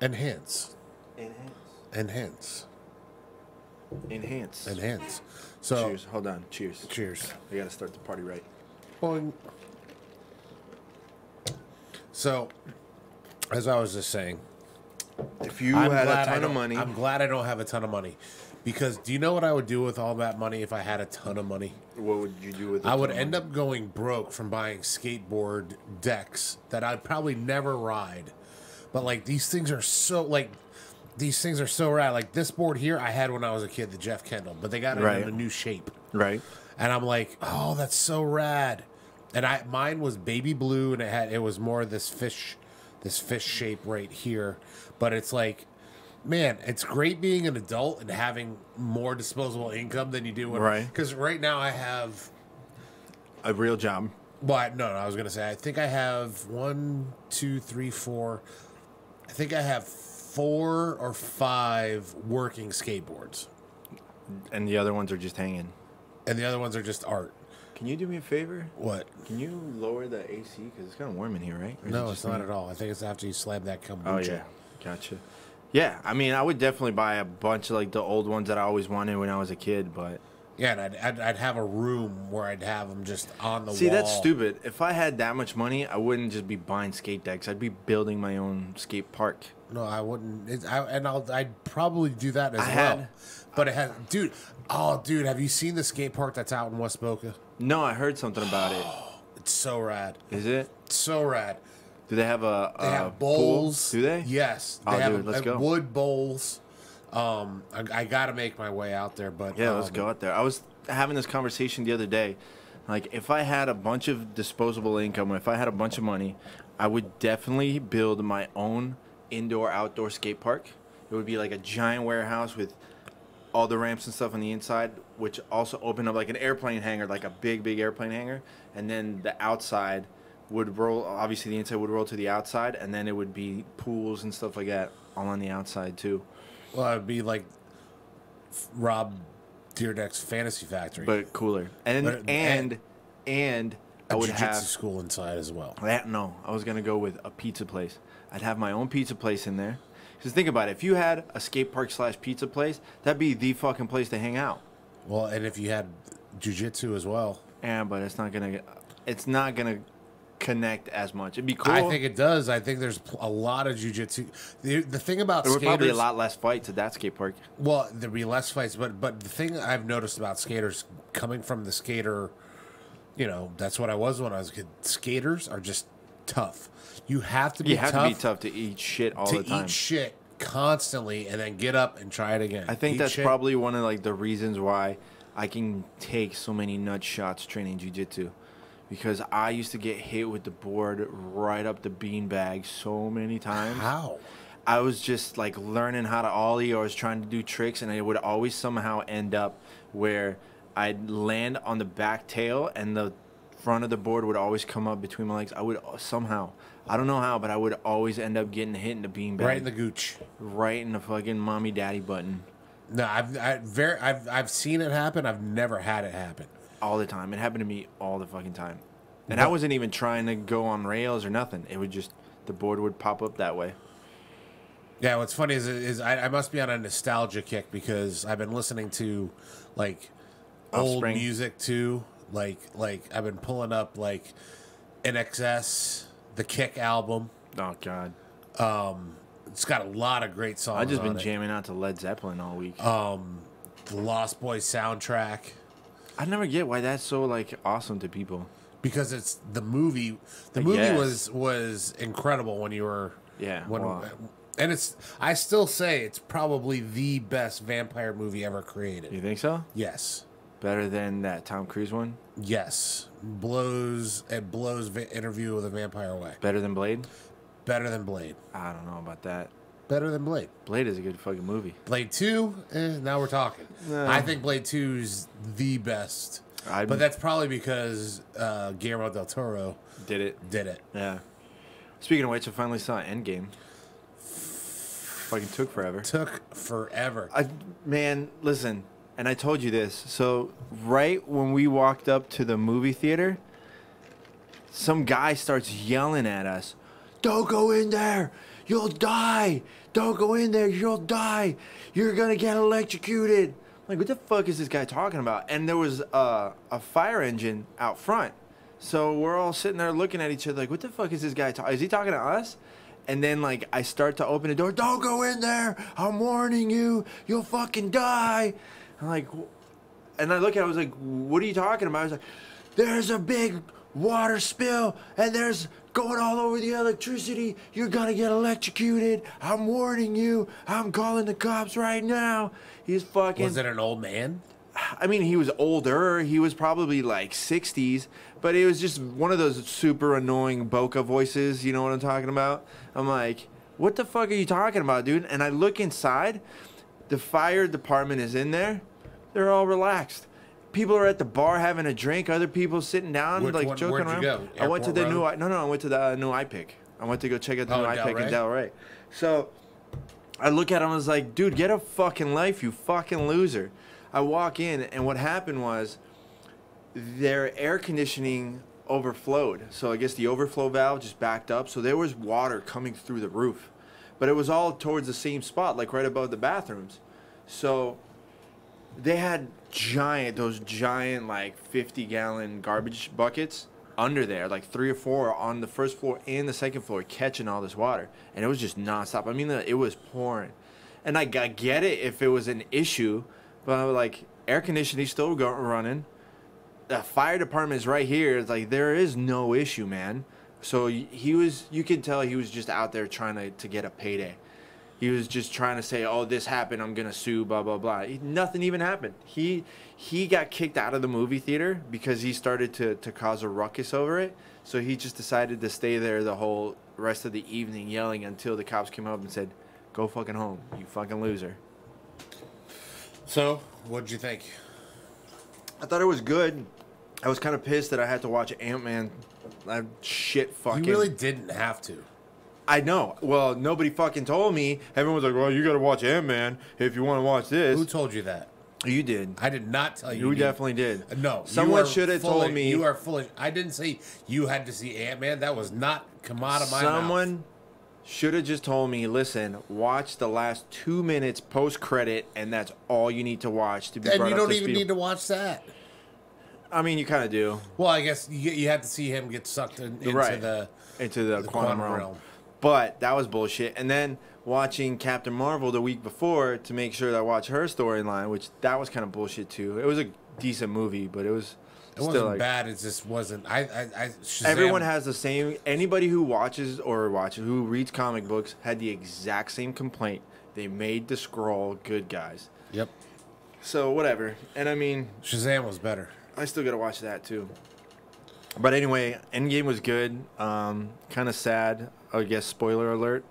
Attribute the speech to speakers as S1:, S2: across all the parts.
S1: Enhance.
S2: Enhance.
S1: So
S2: Cheers. Hold on. Cheers.
S1: cheers.
S2: We gotta start the party right.
S1: Boing. So, as I was just saying,
S2: If you had a ton of money,
S1: I'm glad I don't have a ton of money. Because do you know what I would do with all that money if I had a ton of money?
S2: what would you do with it?
S1: I would end up going broke from buying skateboard decks that I'd probably never ride. But like these things are so rad. Like this board here I had when I was a kid, the Jeff Kendall, but they got it
S2: Right.
S1: in a new shape.
S2: Right.
S1: And I'm like, oh, that's so rad. And mine was baby blue, and it was more this fish shape right here. But it's like, man, it's great being an adult and having more disposable income than you do when.
S2: Right.
S1: Because right now I have.
S2: A real job.
S1: Well, no, I was gonna say I think I have 1, 2, 3, 4. I think I have 4 or 5 working skateboards,
S2: And the other ones are just hanging.
S1: and the other ones are just art.
S2: Can you do me a favor?
S1: What?
S2: Can you lower the AC? Because it's kind of warm in here, right? Or is
S1: No,
S2: it
S1: it's
S2: just
S1: not
S2: me?
S1: at all. I think it's after you slab that kombucha.
S2: Oh, yeah. Gotcha. Yeah, I mean, I would definitely buy a bunch of, like, the old ones that I always wanted when I was a kid, but...
S1: Yeah, and I'd have a room where I'd have them just on the wall.
S2: See, that's stupid. If I had that much money, I wouldn't just be buying skate decks. I'd be building my own skate park.
S1: No, I wouldn't. I'd probably do that as
S2: I
S1: well.
S2: had-
S1: But it has, dude. Oh, dude, have you seen the skate park that's out in West Boca?
S2: No, I heard something about it.
S1: It's so rad.
S2: Is it?
S1: It's so rad.
S2: Do they have a
S1: They have
S2: pool?
S1: bowls.
S2: Do they?
S1: Yes. They
S2: Oh,
S1: have
S2: dude, let's go.
S1: wood bowls. I got to make my way out there, but
S2: Yeah, let's go out there. I was having this conversation the other day. Like, if I had a bunch of disposable income, if I had a bunch of money, I would definitely build my own indoor-outdoor skate park. It would be like a giant warehouse with all the ramps and stuff on the inside, which also open up like an airplane hangar, like a big airplane hangar. And then the outside would roll, obviously the inside would roll to the outside, and then it would be pools and stuff like that all on the outside too.
S1: Well, it'd be like Rob Deerdeck's Fantasy Factory.
S2: But cooler. And
S1: But-
S2: and I
S1: a
S2: would
S1: jiu-jitsu
S2: have
S1: school inside as well.
S2: no, I was gonna go with a pizza place. I'd have my own pizza place in there. Because think about it, if you had a skate park / pizza place, that'd be the fucking place to hang out.
S1: Well, and if you had jiu-jitsu as well.
S2: Yeah, but it's not gonna connect as much. It'd be cool.
S1: I think it does. I think there's a lot of jiu-jitsu. The thing about
S2: there would
S1: skaters,
S2: probably a lot less fights at that skate park.
S1: well, there'd be less fights, but the thing I've noticed about skaters coming from the skater, that's what I was when I was a kid. Skaters are just tough. You have to be
S2: You have
S1: tough
S2: to be tough to eat shit all
S1: to
S2: the time.
S1: eat shit constantly and then get up and try it again.
S2: I think
S1: Eat
S2: that's
S1: shit.
S2: probably one of like the reasons why I can take so many nut shots training jiu-jitsu. Because I used to get hit with the board right up the beanbag so many times.
S1: How?
S2: I was just like learning how to ollie, or I was trying to do tricks, and I would always somehow end up where I'd land on the back tail and the front of the board would always come up between my legs. I would somehow, I don't know how, but I would always end up getting hit in the beanbag.
S1: Right in the gooch.
S2: Right in the fucking mommy daddy button.
S1: No, I've seen it happen. I've never had it happen.
S2: All the time. It happened to me all the fucking time. And I wasn't even trying to go on rails or nothing. It would just, the board would pop up that way.
S1: Yeah, what's funny is I must be on a nostalgia kick because I've been listening to like old
S2: Offspring.
S1: music too. Like I've been pulling up like NXS, the Kick album.
S2: Oh, God.
S1: It's got a lot of great songs.
S2: I've just
S1: on
S2: been
S1: it.
S2: jamming out to Led Zeppelin all week.
S1: The Lost Boys soundtrack
S2: I never get why that's so, like, awesome to people.
S1: because it's the movie. The
S2: I
S1: movie
S2: guess.
S1: was incredible when you were
S2: Yeah,
S1: when
S2: wow.
S1: and it's I still say it's probably the best vampire movie ever created.
S2: You think so?
S1: Yes.
S2: Better than that Tom Cruise one?
S1: Yes, blows interview with a vampire away.
S2: Better than Blade?
S1: Better than Blade.
S2: I don't know about that.
S1: Better than Blade.
S2: Blade is a good fucking movie.
S1: Blade 2, now we're talking.
S2: No.
S1: I think Blade 2 is the best. But that's probably because Guillermo del Toro
S2: Did it.
S1: did it.
S2: Yeah. Speaking of which, I finally saw Endgame. Fucking took forever.
S1: Took forever.
S2: Man, listen, and I told you this. So, right when we walked up to the movie theater, some guy starts yelling at us, "Don't go in there! you'll die. Don't go in there. You'll die. You're going to get electrocuted. Like, what the fuck is this guy talking about? And there was a fire engine out front. So we're all sitting there looking at each other like, what the fuck is this guy talking? Is he talking to us? And then, like, I start to open the door. Don't go in there. I'm warning you. You'll fucking die. I'm like, and I look at it, I was like, what are you talking about? I was like, there's a big water spill, and there's going all over the electricity. You're going to get electrocuted. I'm warning you. I'm calling the cops right now. He's fucking...
S1: Was it an old man?
S2: I mean, he was older. He was probably like 60s, but it was just one of those super annoying Boca voices. You know what I'm talking about? I'm like, what the fuck are you talking about, dude? And I look inside. The fire department is in there. They're all relaxed. People are at the bar having a drink. Other people sitting down, joking
S1: where'd
S2: around.
S1: you go?
S2: I went to the
S1: Airport
S2: new. I went to the new iPic. I went to go check out the new
S1: in
S2: iPic in Delray. So I look at him. I was like, dude, get a fucking life, you fucking loser. I walk in, and what happened was their air conditioning overflowed. So I guess the overflow valve just backed up. So there was water coming through the roof. But it was all towards the same spot, like right above the bathrooms. So they had those giant, like 50-gallon garbage buckets under there, like 3 or 4 on the first floor and the second floor, catching all this water. And it was just nonstop. I mean, it was pouring. And I get it if it was an issue. But like, air conditioning still running. The fire department is right here. It's like, there is no issue, man. So you could tell he was just out there trying to get a payday. He was just trying to say, oh, this happened, I'm going to sue, blah, blah, blah. Nothing even happened. He got kicked out of the movie theater because he started to cause a ruckus over it. So he just decided to stay there the whole rest of the evening yelling until the cops came up and said, go fucking home, you fucking loser.
S1: So, what'd you think?
S2: I thought it was good. I was kind of pissed that I had to watch Ant-Man. Shit fucking...
S1: You really didn't have to.
S2: I know. Well, nobody fucking told me. Everyone was like, well, you got to watch Ant-Man if you want to watch this.
S1: Who told you that?
S2: You did.
S1: I did not tell you.
S2: You definitely did.
S1: No.
S2: Someone should have told me.
S1: You are foolish. I didn't say you had to see Ant-Man. That was not come out of my mouth.
S2: Someone should have just told me, listen, watch the last 2 minutes post-credit, and that's all you need to watch to be brought up to speed.
S1: And you don't even need to watch that.
S2: I mean, you kind of do.
S1: Well, I guess you have to see him get sucked into
S2: the quantum realm. But that was bullshit. And then watching Captain Marvel the week before to make sure that I watched her storyline, which that was kind of bullshit too. It was a decent movie, but it was...
S1: It wasn't like, bad. It just wasn't.
S2: Everyone has the same. Anybody who who reads comic books had the exact same complaint. They made the Skrull good guys.
S1: Yep.
S2: So whatever. And I mean,
S1: Shazam was better.
S2: I still gotta watch that too. But anyway, Endgame was good. Kind of sad. I guess spoiler alert.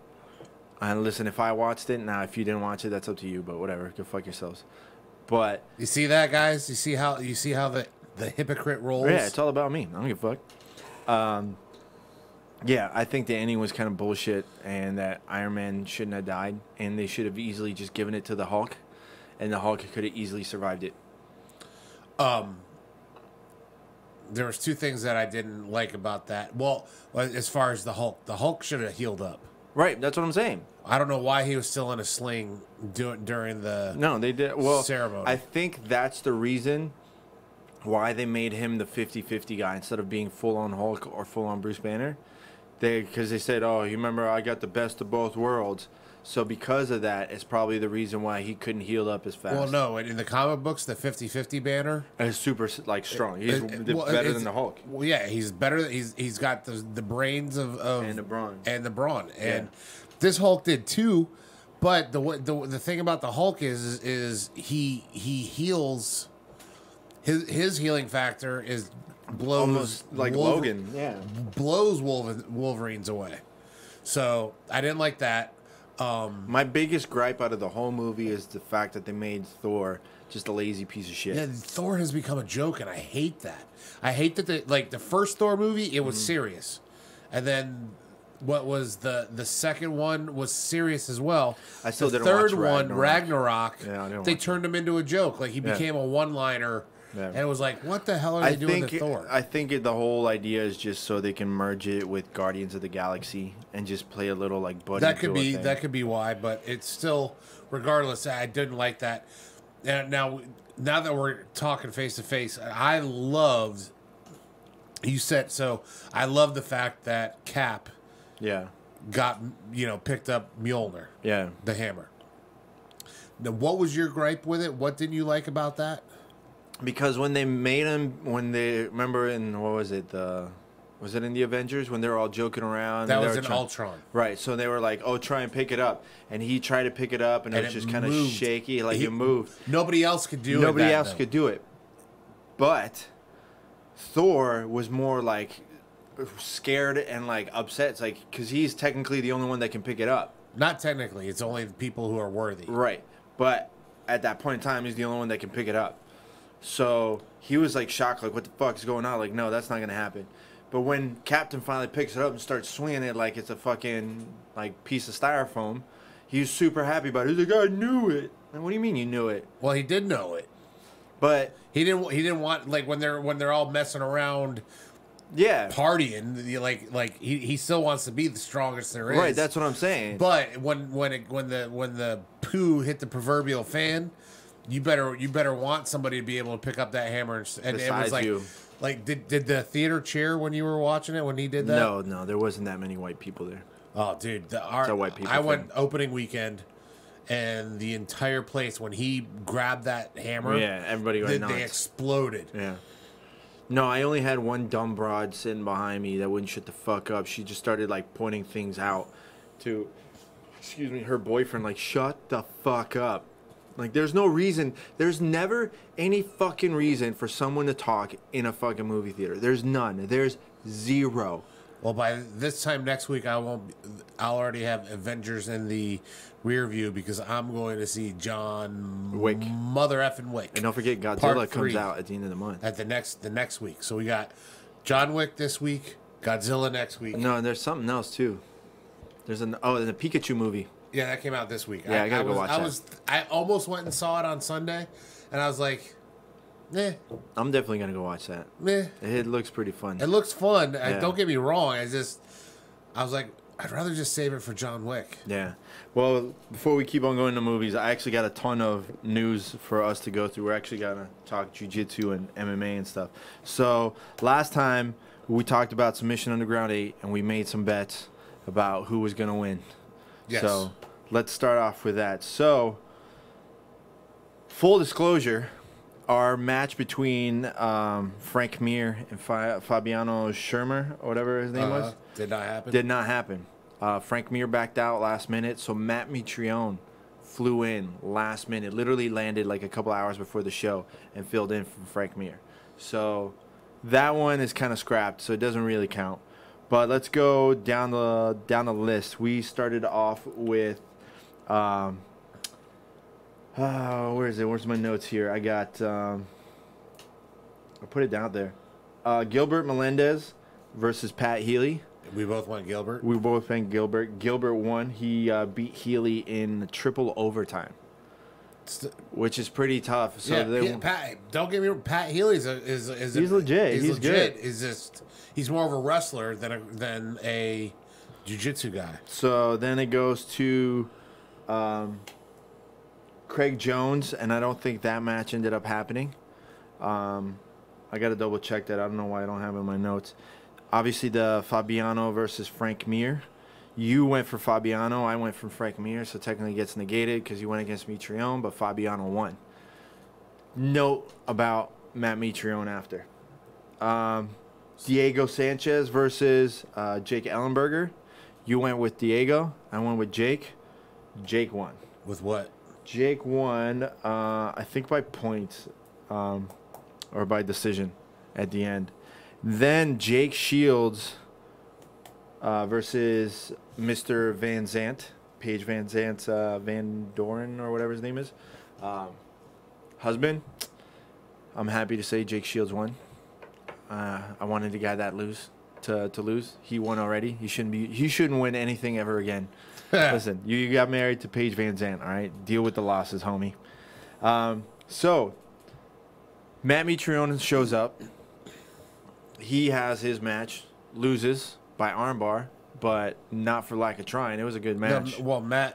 S2: And listen, if I watched it, now if you didn't watch it, that's up to you. But whatever, go fuck yourselves. But
S1: you see that, guys? You see how the hypocrite rolls?
S2: Yeah, it's all about me. I don't give a fuck. Yeah, I think the ending was kind of bullshit, and that Iron Man shouldn't have died, and they should have easily just given it to the Hulk, and the Hulk could have easily survived it.
S1: There was 2 things that I didn't like about that. Well, as far as the Hulk should have healed up.
S2: Right, that's what I'm saying.
S1: I don't know why he was still in a sling during the
S2: they did
S1: ceremony.
S2: I think that's the reason why they made him the 50-50 guy instead of being full-on Hulk or full-on Bruce Banner. Because they said, oh, you remember I got the best of both worlds. So because of that, it's probably the reason why he couldn't heal up as fast.
S1: Well, no, in the comic books, the 50-50 Banner
S2: is super strong. He's better than the Hulk.
S1: Well, yeah, he's better. He's got the brains of
S2: and the brawn
S1: and this Hulk did too. But the thing about the Hulk is he heals. His healing factor is blows
S2: almost like Logan. Yeah,
S1: blows Wolverines away. So I didn't like that.
S2: My biggest gripe out of the whole movie is the fact that they made Thor just a lazy piece of shit.
S1: Yeah, Thor has become a joke, and I hate that. I hate that the first Thor movie, it was serious, and then what was the second one was serious as well.
S2: I still didn't
S1: watch
S2: watch
S1: Ragnarok.
S2: Yeah,
S1: they turned him into a joke. Like he became a one-liner.
S2: Yeah.
S1: And it was like, what the hell are they doing to Thor?
S2: I think the whole idea is just so they can merge it with Guardians of the Galaxy and just play a little like buddy.
S1: That could be
S2: thing.
S1: that could be why, but it's still, regardless, I didn't like that. And now that we're talking face to face, I loved. You said so. I love the fact that Cap
S2: Yeah.
S1: got picked up Mjolnir,
S2: Yeah.
S1: the hammer. Now, what was your gripe with it? What didn't you like about that?
S2: Because when they made him, remember in what was it? Was it in the Avengers when they were all joking around?
S1: That
S2: and they
S1: was
S2: were
S1: in Ultron.
S2: Right. So they were like, "Oh, try and pick it up," and he tried to pick it up, and it
S1: And
S2: was
S1: it
S2: just kind of
S1: moved.
S2: shaky, like it moved.
S1: Nobody else could do it.
S2: Nobody else could do it. But Thor was more like scared and like upset. It's like because he's technically the only one that can pick it up.
S1: Not technically. It's only the people who are worthy.
S2: Right. But at that point in time, he's the only one that can pick it up. So he was like shocked, like, what the fuck is going on? Like, no, that's not going to happen. But when Captain finally picks it up and starts swinging it like it's a fucking like piece of styrofoam, he was super happy about it. He's like, I knew it. And what do you mean you knew it?
S1: Well, he did know it.
S2: But
S1: He didn't want, like, when they're all messing around
S2: yeah.
S1: partying, like he still wants to be the strongest there is.
S2: Right, that's what I'm saying.
S1: But when the poo hit the proverbial fan, you better want somebody to be able to pick up that hammer and it was
S2: Besides
S1: like
S2: you.
S1: like did the theater cheer when you were watching it when he did that?
S2: No, there wasn't that many white people there.
S1: Oh, dude,
S2: a white people
S1: I
S2: thing.
S1: went opening weekend, and the entire place when he grabbed that hammer,
S2: Yeah, everybody went nuts.
S1: they exploded.
S2: Yeah. No, I only had one dumb broad sitting behind me that wouldn't shut the fuck up. She just started like pointing things out to, her boyfriend, like, shut the fuck up. Like, there's no reason. There's never any fucking reason for someone to talk in a fucking movie theater. There's none. There's zero.
S1: Well, by this time next week, I'll already have Avengers in the rear view because I'm going to see John
S2: Wick.
S1: Mother effing Wick.
S2: And don't forget,
S1: Part
S2: Godzilla
S1: 3
S2: comes out at the end of the month.
S1: at the next week. So we got John Wick this week, Godzilla next week.
S2: No, and there's something else too. There's the Pikachu movie.
S1: Yeah, that came out this week.
S2: Yeah, I gotta go watch that.
S1: I almost went and saw it on Sunday, and I was like,
S2: I'm definitely gonna go watch that.
S1: meh.
S2: It looks pretty fun.
S1: It looks fun.
S2: Yeah.
S1: Don't get me wrong. I was like, I'd rather just save it for John Wick.
S2: Yeah. Well, before we keep on going to movies, I actually got a ton of news for us to go through. We're actually gonna talk jiu-jitsu and MMA and stuff. So last time we talked about Submission Underground 8, and we made some bets about who was gonna win.
S1: Yes.
S2: So let's start off with that. So, full disclosure, our match between Frank Mir and Fabiano Schirmer, or whatever his name was,
S1: Did not happen.
S2: did not happen. Frank Mir backed out last minute, so Matt Mitrione flew in last minute, literally landed like a couple hours before the show and filled in for Frank Mir. So that one is kind of scrapped, so it doesn't really count. But let's go down the list. We started off with, where is it? Where's my notes here? I got, I put it down there. Gilbert Melendez versus Pat Healy.
S1: We both went Gilbert.
S2: We both went Gilbert. Gilbert won. He beat Healy in triple overtime, which is pretty tough. So
S1: Pat. Don't get me wrong. Pat Healy is
S2: He's legit. He's
S1: legit.
S2: good.
S1: He's more of a wrestler than a jiu-jitsu guy.
S2: So then it goes to Craig Jones, and I don't think that match ended up happening. I got to double check that. I don't know why I don't have it in my notes. Obviously, the Fabiano versus Frank Mir. You went for Fabiano. I went for Frank Mir, so technically it gets negated because you went against Mitrione, but Fabiano won. Note about Matt Mitrione after. Diego Sanchez versus Jake Ellenberger. You went with Diego. I went with Jake. Jake won.
S1: With what?
S2: Jake won, I think by points or by decision at the end. Then Jake Shields versus Mr. Van Zant, Paige Van Zant's Van Doren or whatever his name is, husband. I'm happy to say Jake Shields won. I wanted the guy that lose to lose. He won already. He shouldn't win anything ever again. Listen, you got married to Paige Van Zant, all right? Deal with the losses, homie. So Matt Mitrione shows up. He has his match, loses by armbar, but not for lack of trying. It was a good match.
S1: No, well,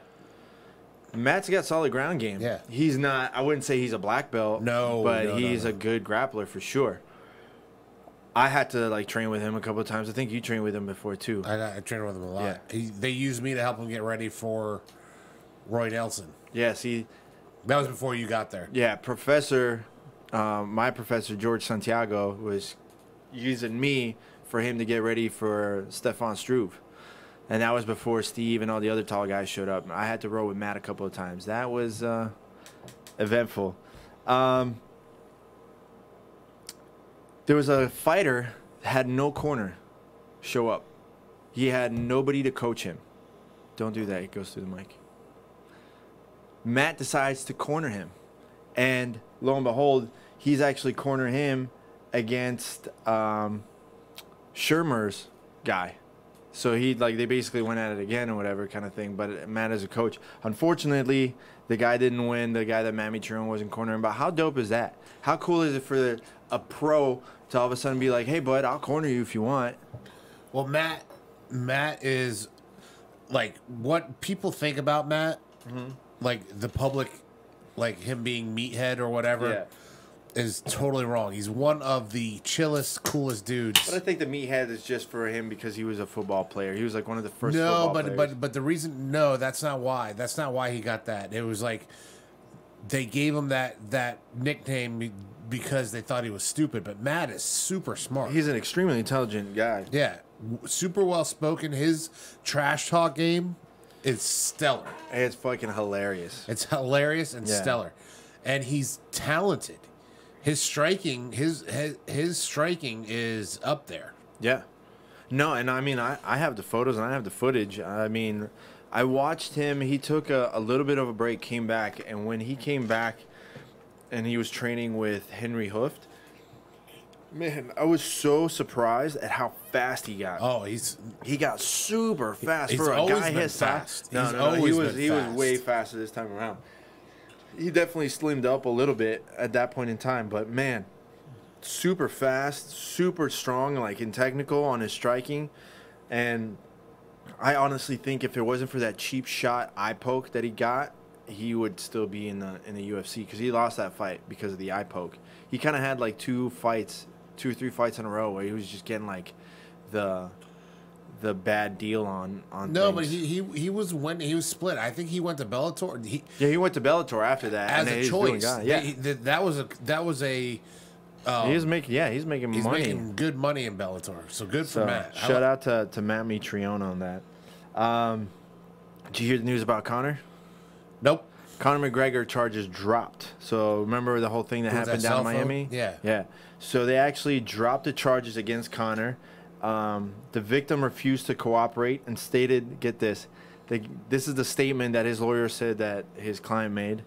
S2: Matt's got solid ground game.
S1: Yeah.
S2: He's not, I wouldn't say he's a black belt.
S1: No,
S2: But
S1: no,
S2: he's
S1: no.
S2: a good grappler for sure. I had to like train with him a couple of times. I think you trained with him before too.
S1: I train with him a lot.
S2: Yeah.
S1: They used me to help him get ready for Roy Nelson.
S2: Yeah, see,
S1: That was before you got there.
S2: yeah, my professor, George Santiago, was using me for him to get ready for Stefan Struve. And that was before Steve and all the other tall guys showed up. I had to roll with Matt a couple of times. That was eventful. There was a fighter that had no corner show up. He had nobody to coach him. Don't do that. It goes through the mic. Matt decides to corner him. And lo and behold, he's actually cornered him against Shermer's guy. So they basically went at it again or whatever kind of thing. But Matt is a coach. Unfortunately, the guy didn't win. The guy that Matt Mitrione wasn't cornering. But how dope is that? How cool is it for a pro to all of a sudden be like, hey, bud, I'll corner you if you want.
S1: Well, Matt is like what people think about Matt, like the public, like him being meathead or whatever, is totally wrong. He's one of the chillest, coolest dudes.
S2: But I think the meathead is just for him because he was a football player. He was like one of the first
S1: No,
S2: football players.
S1: but the reason that's not why. That's not why he got that. It was like they gave him that nickname because they thought he was stupid. But Matt is super smart.
S2: He's an extremely intelligent guy.
S1: Yeah, super well spoken. His trash talk game is stellar.
S2: It's fucking hilarious.
S1: It's hilarious and
S2: Yeah.
S1: stellar, and he's talented. His striking, his striking is up there.
S2: Yeah. No, and I mean, I have the photos and I have the footage. I mean, I watched him. He took a little bit of a break, came back, and when he came back and he was training with Henry Hooft, man, I was so surprised at how fast he got.
S1: Oh,
S2: He got super fast
S1: He's
S2: for a
S1: always
S2: guy
S1: been
S2: his size.
S1: fast.
S2: No,
S1: He's
S2: no, no.
S1: always been
S2: He was
S1: fast.
S2: way faster this time around. He definitely slimmed up a little bit at that point in time, but man, super fast, super strong, like in technical on his striking. And I honestly think if it wasn't for that cheap shot eye poke that he got, he would still be in the UFC because he lost that fight because of the eye poke. He kind of had like 2 or 3 fights in a row where he was just getting like the bad deal on
S1: no,
S2: things.
S1: but he was when he was split. I think he went to Bellator.
S2: He went to Bellator after that
S1: As
S2: and
S1: a
S2: he's doing
S1: choice.
S2: good. Yeah,
S1: That was a.
S2: he's making
S1: He's
S2: money.
S1: making good money in Bellator, so good for
S2: So
S1: Matt.
S2: shout out to Matt Mitrione on that. Did you hear the news about Conor?
S1: Nope.
S2: Conor McGregor charges dropped. So remember the whole thing that
S1: Was
S2: happened
S1: that
S2: down in
S1: cell phone?
S2: Miami?
S1: Yeah.
S2: Yeah. So they actually dropped the charges against Conor. The victim refused to cooperate and stated, get this, this is the statement that his lawyer said that his client made.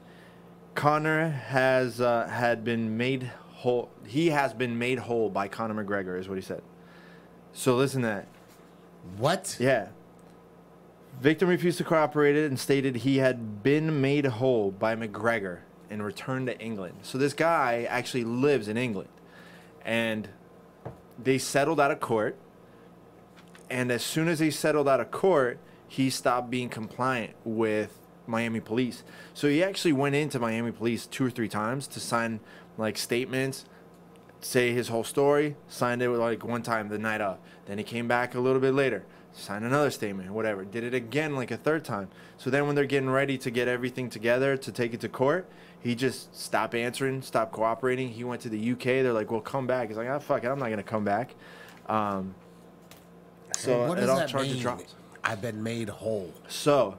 S2: Conor has been made whole. He has been made whole by Conor McGregor, is what he said. So listen to that.
S1: What?
S2: Yeah. Victim refused to cooperate and stated he had been made whole by McGregor and returned to England. So this guy actually lives in England. And they settled out of court. And as soon as they settled out of court, he stopped being compliant with Miami police. So he actually went into Miami police 2 or 3 times to sign like statements, say his whole story, signed it like one time the night of. Then he came back a little bit later, signed another statement, whatever. Did it again like a 3rd time. So then when they're getting ready to get everything together to take it to court, he just stopped answering, stopped cooperating. He went to the UK. They're like, well, come back. He's like, oh, fuck it. I'm not going to come back. So
S1: What
S2: it
S1: does
S2: all
S1: that
S2: charges
S1: mean?
S2: dropped.
S1: I've been made whole.
S2: So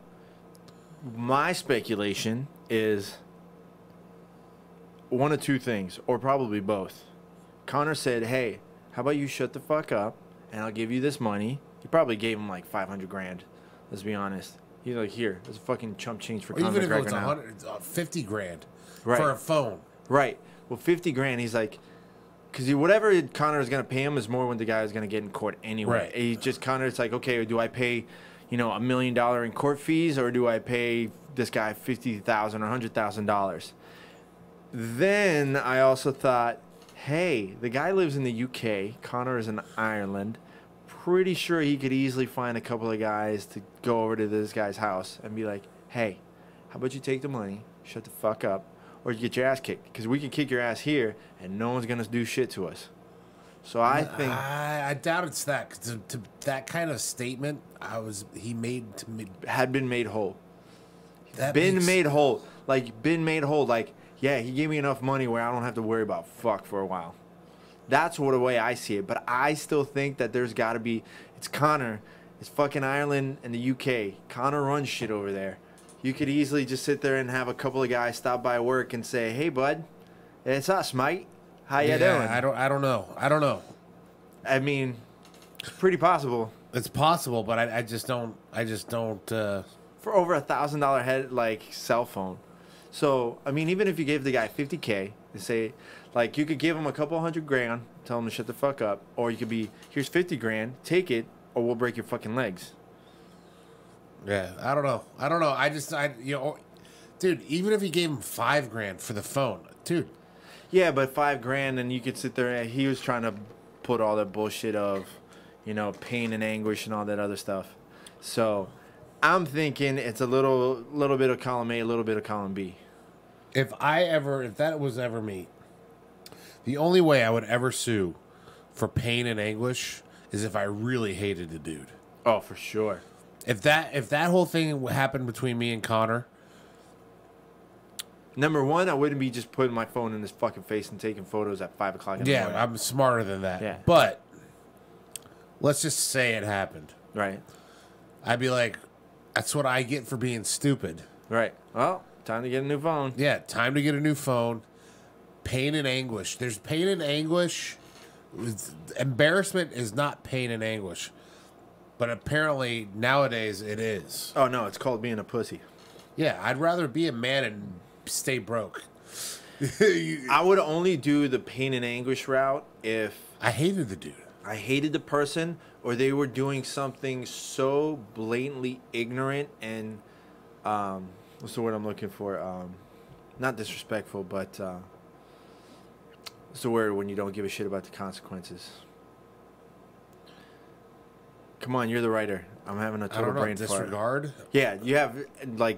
S2: my speculation is one of 2 things, or probably both. Conor said, hey, how about you shut the fuck up and I'll give you this money. He probably gave him like 500 grand. Let's be honest. He's like, here, there's a fucking chump change for
S1: Or
S2: Conor
S1: even if
S2: McGregor
S1: it's
S2: now.
S1: 50 grand
S2: Right.
S1: for a phone.
S2: Right. Well, 50 grand, he's like, because whatever Conor is going to pay him is more when the guy is going to get in court anyway.
S1: Right.
S2: He just, Conor, it's like, okay, do I pay, $1 million in court fees or do I pay this guy $50,000 or $100,000? Then I also thought hey, the guy lives in the UK. Connor is in Ireland. Pretty sure he could easily find a couple of guys to go over to this guy's house and be like, hey, how about you take the money, shut the fuck up, or you get your ass kicked? Because we can kick your ass here, and no one's going to do shit to us. So I think...
S1: I doubt it's that. 'Cause to that kind of statement, he made to me...
S2: Had been made whole.
S1: That
S2: Been
S1: makes-
S2: made whole. Like, been made whole. Like, yeah, he gave me enough money where I don't have to worry about fuck for a while. That's what the way I see it. But I still think that there's got to be... It's Connor. It's fucking Ireland and the UK. Connor runs shit over there. You could easily just sit there and have a couple of guys stop by work and say, hey, bud, it's us, mate. How you doing?
S1: I don't know.
S2: I mean, it's pretty possible.
S1: It's possible, but I just don't.
S2: For over $1,000 head, like, cell phone. So, I mean, even if you gave the guy $50K and say, like, you could give him a couple $100,000, tell him to shut the fuck up, or you could be, here's $50,000, take it, or we'll break your fucking legs.
S1: Yeah, I don't know. Dude, even if he gave him $5,000 for the phone, dude.
S2: Yeah, but $5,000, and you could sit there, and he was trying to put all that bullshit of, pain and anguish and all that other stuff. So, I'm thinking it's a little bit of column A, a little bit of column B.
S1: If that was ever me, the only way I would ever sue for pain and anguish is if I really hated the dude.
S2: Oh, for sure.
S1: If that whole thing happened between me and Connor,
S2: Number one, I wouldn't be just putting my phone in his fucking face and taking photos at 5 o'clock in the morning.
S1: yeah, I'm smarter than that.
S2: Yeah.
S1: But let's just say it happened.
S2: Right.
S1: I'd be like, that's what I get for being stupid.
S2: Right. Well, time to get a new phone.
S1: Yeah, time to get a new phone. Pain and anguish. There's pain and anguish. Embarrassment is not pain and anguish. But apparently nowadays it is.
S2: Oh, no, it's called being a pussy.
S1: Yeah, I'd rather be a man and stay broke.
S2: I would only do the pain and anguish route if
S1: I hated the dude.
S2: I hated the person or they were doing something so blatantly ignorant and, what's the word I'm looking for? Not disrespectful, but what's the word when you don't give a shit about the consequences? Come on, you're the writer. I'm having a total brain fart.
S1: Disregard?
S2: Yeah, you have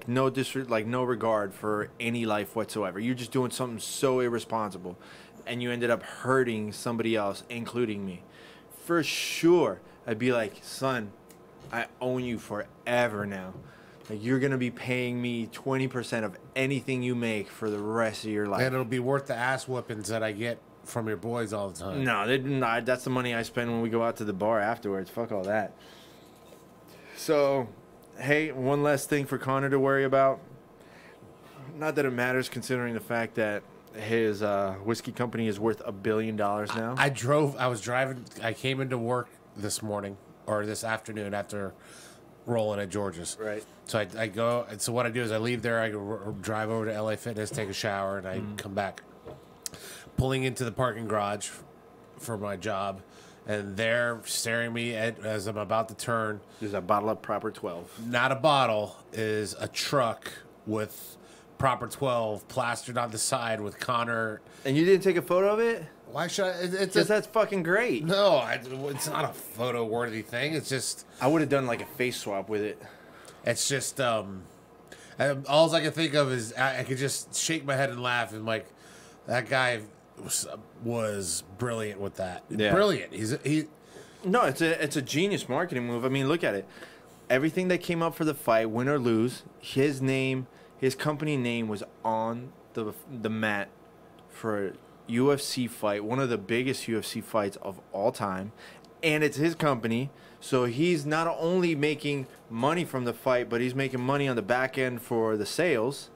S2: no regard for any life whatsoever. You're just doing something so irresponsible, and you ended up hurting somebody else, including me. For sure, I'd be like, son, I own you forever now. Like, you're gonna be paying me 20% of anything you make for the rest of your life.
S1: And it'll be worth the ass whoopings that I get from your boys all the time.
S2: No, that's the money I spend when we go out to the bar afterwards. Fuck all that. So, hey, one less thing for Connor to worry about. Not that it matters, considering the fact that his whiskey company is worth $1 billion now.
S1: I was driving. I came into work this morning or this afternoon after rolling at George's.
S2: Right.
S1: So I go. And so what I do is I leave there. I drive over to LA Fitness, take a shower, and I come back. Pulling into the parking garage for my job, and they're staring me as I'm about to turn.
S2: There's a bottle of Proper 12.
S1: Not a bottle, is a truck with Proper 12 plastered on the side with Connor.
S2: And you didn't take a photo of it?
S1: Why should I?
S2: Because that's fucking great.
S1: No, it's not a photo-worthy thing. It's just...
S2: I would have done like a face swap with it.
S1: It's just... all I can think of is I could just shake my head and laugh and like, that guy was brilliant with that.
S2: Yeah.
S1: Brilliant.
S2: No, it's a genius marketing move. I mean, look at it. Everything that came up for the fight, win or lose, his company name was on the mat for a UFC fight, one of the biggest UFC fights of all time, and it's his company. So he's not only making money from the fight, but he's making money on the back end for the sales.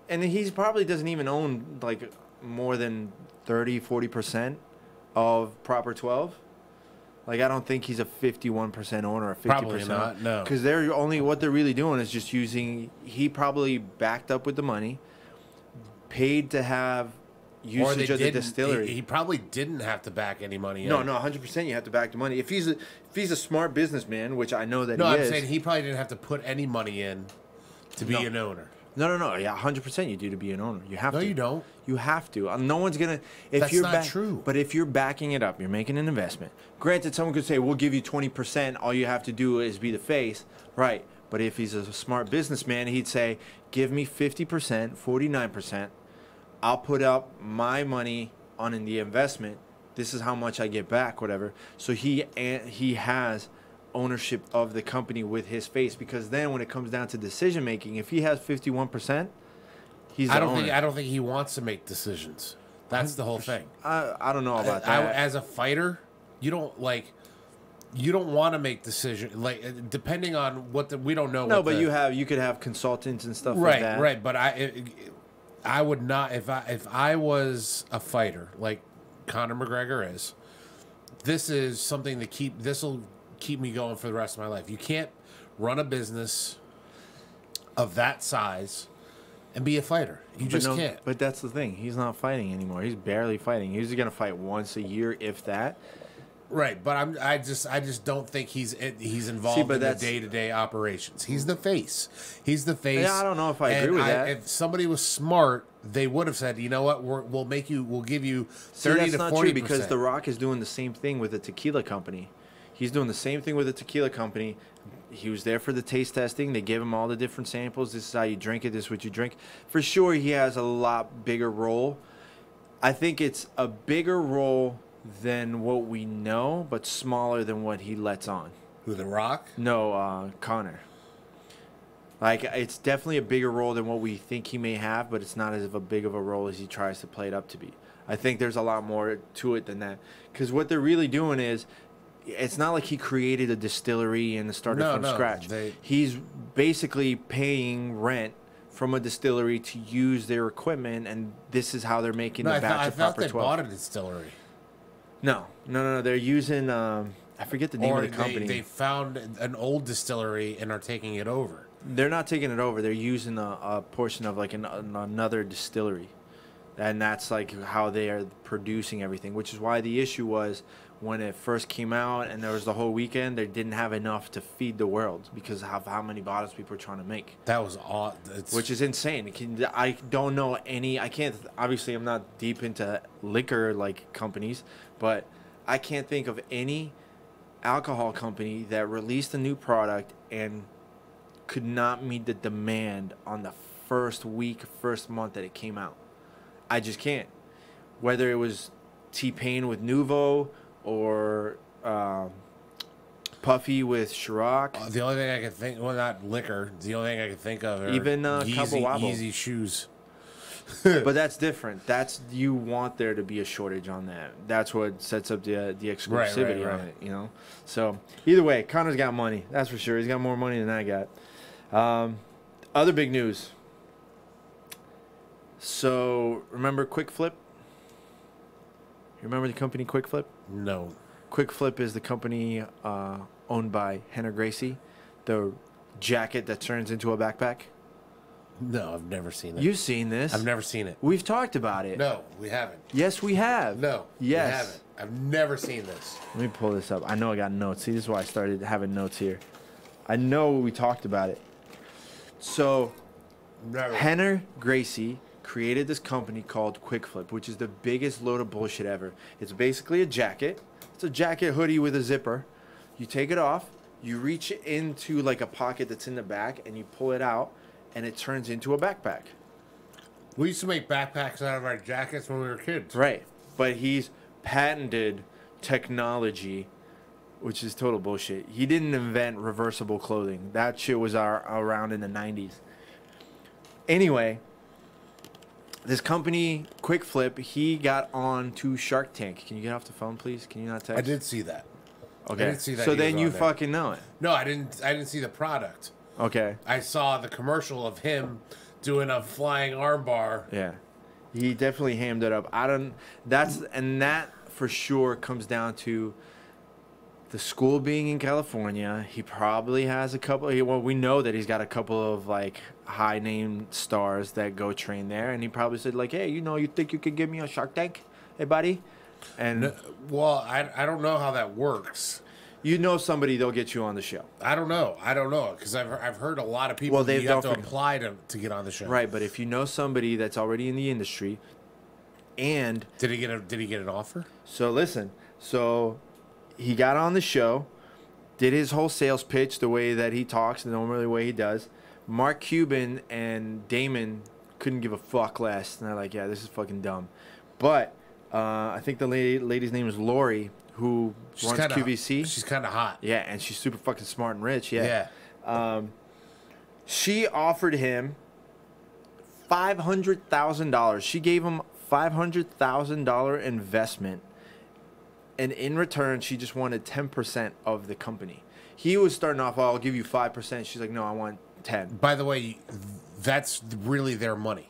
S2: And he probably doesn't even own like more than 30-40% of Proper 12. Like, I don't think he's a 51% owner or 50%.
S1: Probably not, no.
S2: Because what they're really doing is just using, he probably backed up with the money, paid to have usage of the distillery.
S1: He probably didn't have to back any money in.
S2: No, 100% you have to back the money. If he's a smart businessman, which I know that he is.
S1: No, I'm saying he probably didn't have to put any money in to be an owner.
S2: No. Yeah, 100% you do to be an owner. You have
S1: No,
S2: to.
S1: you don't.
S2: You have to. No one's gonna. If
S1: That's
S2: you're
S1: not true.
S2: But if you're backing it up, you're making an investment. Granted, someone could say, "We'll give you 20%. All you have to do is be the face." Right. But if he's a smart businessman, he'd say, "Give me 50%, 49%. I'll put up my money on in the investment. This is how much I get back, whatever." So he has ownership of the company with his face, because then when it comes down to decision making, if he has 51%, he's the owner.
S1: I don't think he wants to make decisions. That's the whole thing.
S2: I don't know about that.
S1: As a fighter, you don't want to make decisions, depending on we don't know.
S2: No, but you could have consultants and stuff
S1: right,
S2: like that.
S1: right. But I would not, if I was a fighter like Conor McGregor is. This is something this will keep me going for the rest of my life. You can't run a business of that size and be a fighter. You just can't.
S2: But that's the thing. He's not fighting anymore. He's barely fighting. He's going to fight once a year, if that.
S1: Right, but I just don't think he's involved in the day-to-day operations. He's the face. He's the face.
S2: Yeah, I don't know if I agree with that.
S1: If somebody was smart, they would have said, "You know what? We'll give you 30 to 40%."
S2: That's not true, because The Rock is doing the same thing with the tequila company. He's doing the same thing with the tequila company. He was there for the taste testing. They gave him all the different samples. This is how you drink it. This is what you drink. For sure, he has a lot bigger role. I think it's a bigger role than what we know, but smaller than what he lets on.
S1: Who, The Rock?
S2: No, Conor. Like, it's definitely a bigger role than what we think he may have, but it's not as big of a role as he tries to play it up to be. I think there's a lot more to it than that. Because what they're really doing is, it's not like he created a distillery and started from scratch. He's basically paying rent from a distillery to use their equipment, and this is how they're making the batch of Proper 12.
S1: I thought they bought a distillery.
S2: No. They're using, I forget the name of the company.
S1: They found an old distillery and are taking it over.
S2: They're not taking it over. They're using a portion of like another distillery. And that's like how they are producing everything, which is why the issue was when it first came out and there was the whole weekend, they didn't have enough to feed the world because of how many bottles people were trying to make.
S1: That was odd.
S2: Which is insane. I don't know any, I can't, obviously I'm not deep into liquor like companies, but I can't think of any alcohol company that released a new product and could not meet the demand on the first week, first month that it came out. I just can't. Whether it was T-Pain with Nuvo or Puffy with Ciroc.
S1: The only thing I can think, well, not liquor. The only thing I can think of are
S2: even Cabo Wabo.
S1: Yeezy shoes.
S2: But that's different. That's, you want there to be a shortage on that. That's what sets up the exclusivity
S1: right.
S2: on it. You know. So either way, Conor's got money. That's for sure. He's got more money than I got. Other big news. So remember Quick Flip? You remember the company Quick Flip?
S1: No.
S2: Quick Flip is the company owned by Henner Gracie, the jacket that turns into a backpack.
S1: No, I've never seen it.
S2: You've seen this.
S1: I've never seen it.
S2: We've talked about it.
S1: No, we haven't.
S2: Yes, we have.
S1: No,
S2: yes.
S1: we haven't. I've never seen this.
S2: Let me pull this up. I know I got notes. See, this is why I started having notes here. I know we talked about it. So,
S1: Never.
S2: Henner Gracie created this company called Quick Flip, which is the biggest load of bullshit ever. It's basically a jacket. It's a jacket hoodie with a zipper. You take it off, you reach into like a pocket that's in the back, and you pull it out, and it turns into a backpack.
S1: We used to make backpacks out of our jackets when we were kids.
S2: Right. But he's patented technology, which is total bullshit. He didn't invent reversible clothing. That shit was around in the 90s. Anyway, this company, Quick Flip, he got on to Shark Tank. Can you get off the phone, please? Can you not text?
S1: I did see that.
S2: Okay.
S1: I did see that.
S2: So
S1: he
S2: then
S1: was
S2: you
S1: on there.
S2: fucking know it.
S1: No, I didn't see the product.
S2: Okay.
S1: I saw the commercial of him doing a flying armbar.
S2: Yeah. He definitely hammed it up. That for sure comes down to the school being in California. He probably has a couple, well, we know that he's got a couple of like high name stars that go train there, and he probably said like, hey, you think you could give me a Shark Tank, hey buddy? And
S1: Well, I don't know how that works.
S2: You know somebody, they'll get you on the show.
S1: I don't know because I've heard a lot of people.
S2: Well,
S1: Well,
S2: they
S1: you have
S2: don't
S1: to apply to get on the show.
S2: Right, but if you know somebody that's already in the industry, and
S1: Did he get an offer?
S2: so listen, so he got on the show, did his whole sales pitch the way that he talks, the normal way he does. Mark Cuban and Damon couldn't give a fuck less, and they're like, yeah, this is fucking dumb. But I think the lady's name is Lori, who runs QVC.
S1: She's kind of hot.
S2: Yeah, and she's super fucking smart and rich. Yeah.
S1: Yeah.
S2: She offered him $500,000. She gave him $500,000 investment, and in return, she just wanted 10% of the company. He was starting off, I'll give you 5%. She's like, no, I want 10.
S1: By the way, that's really their money.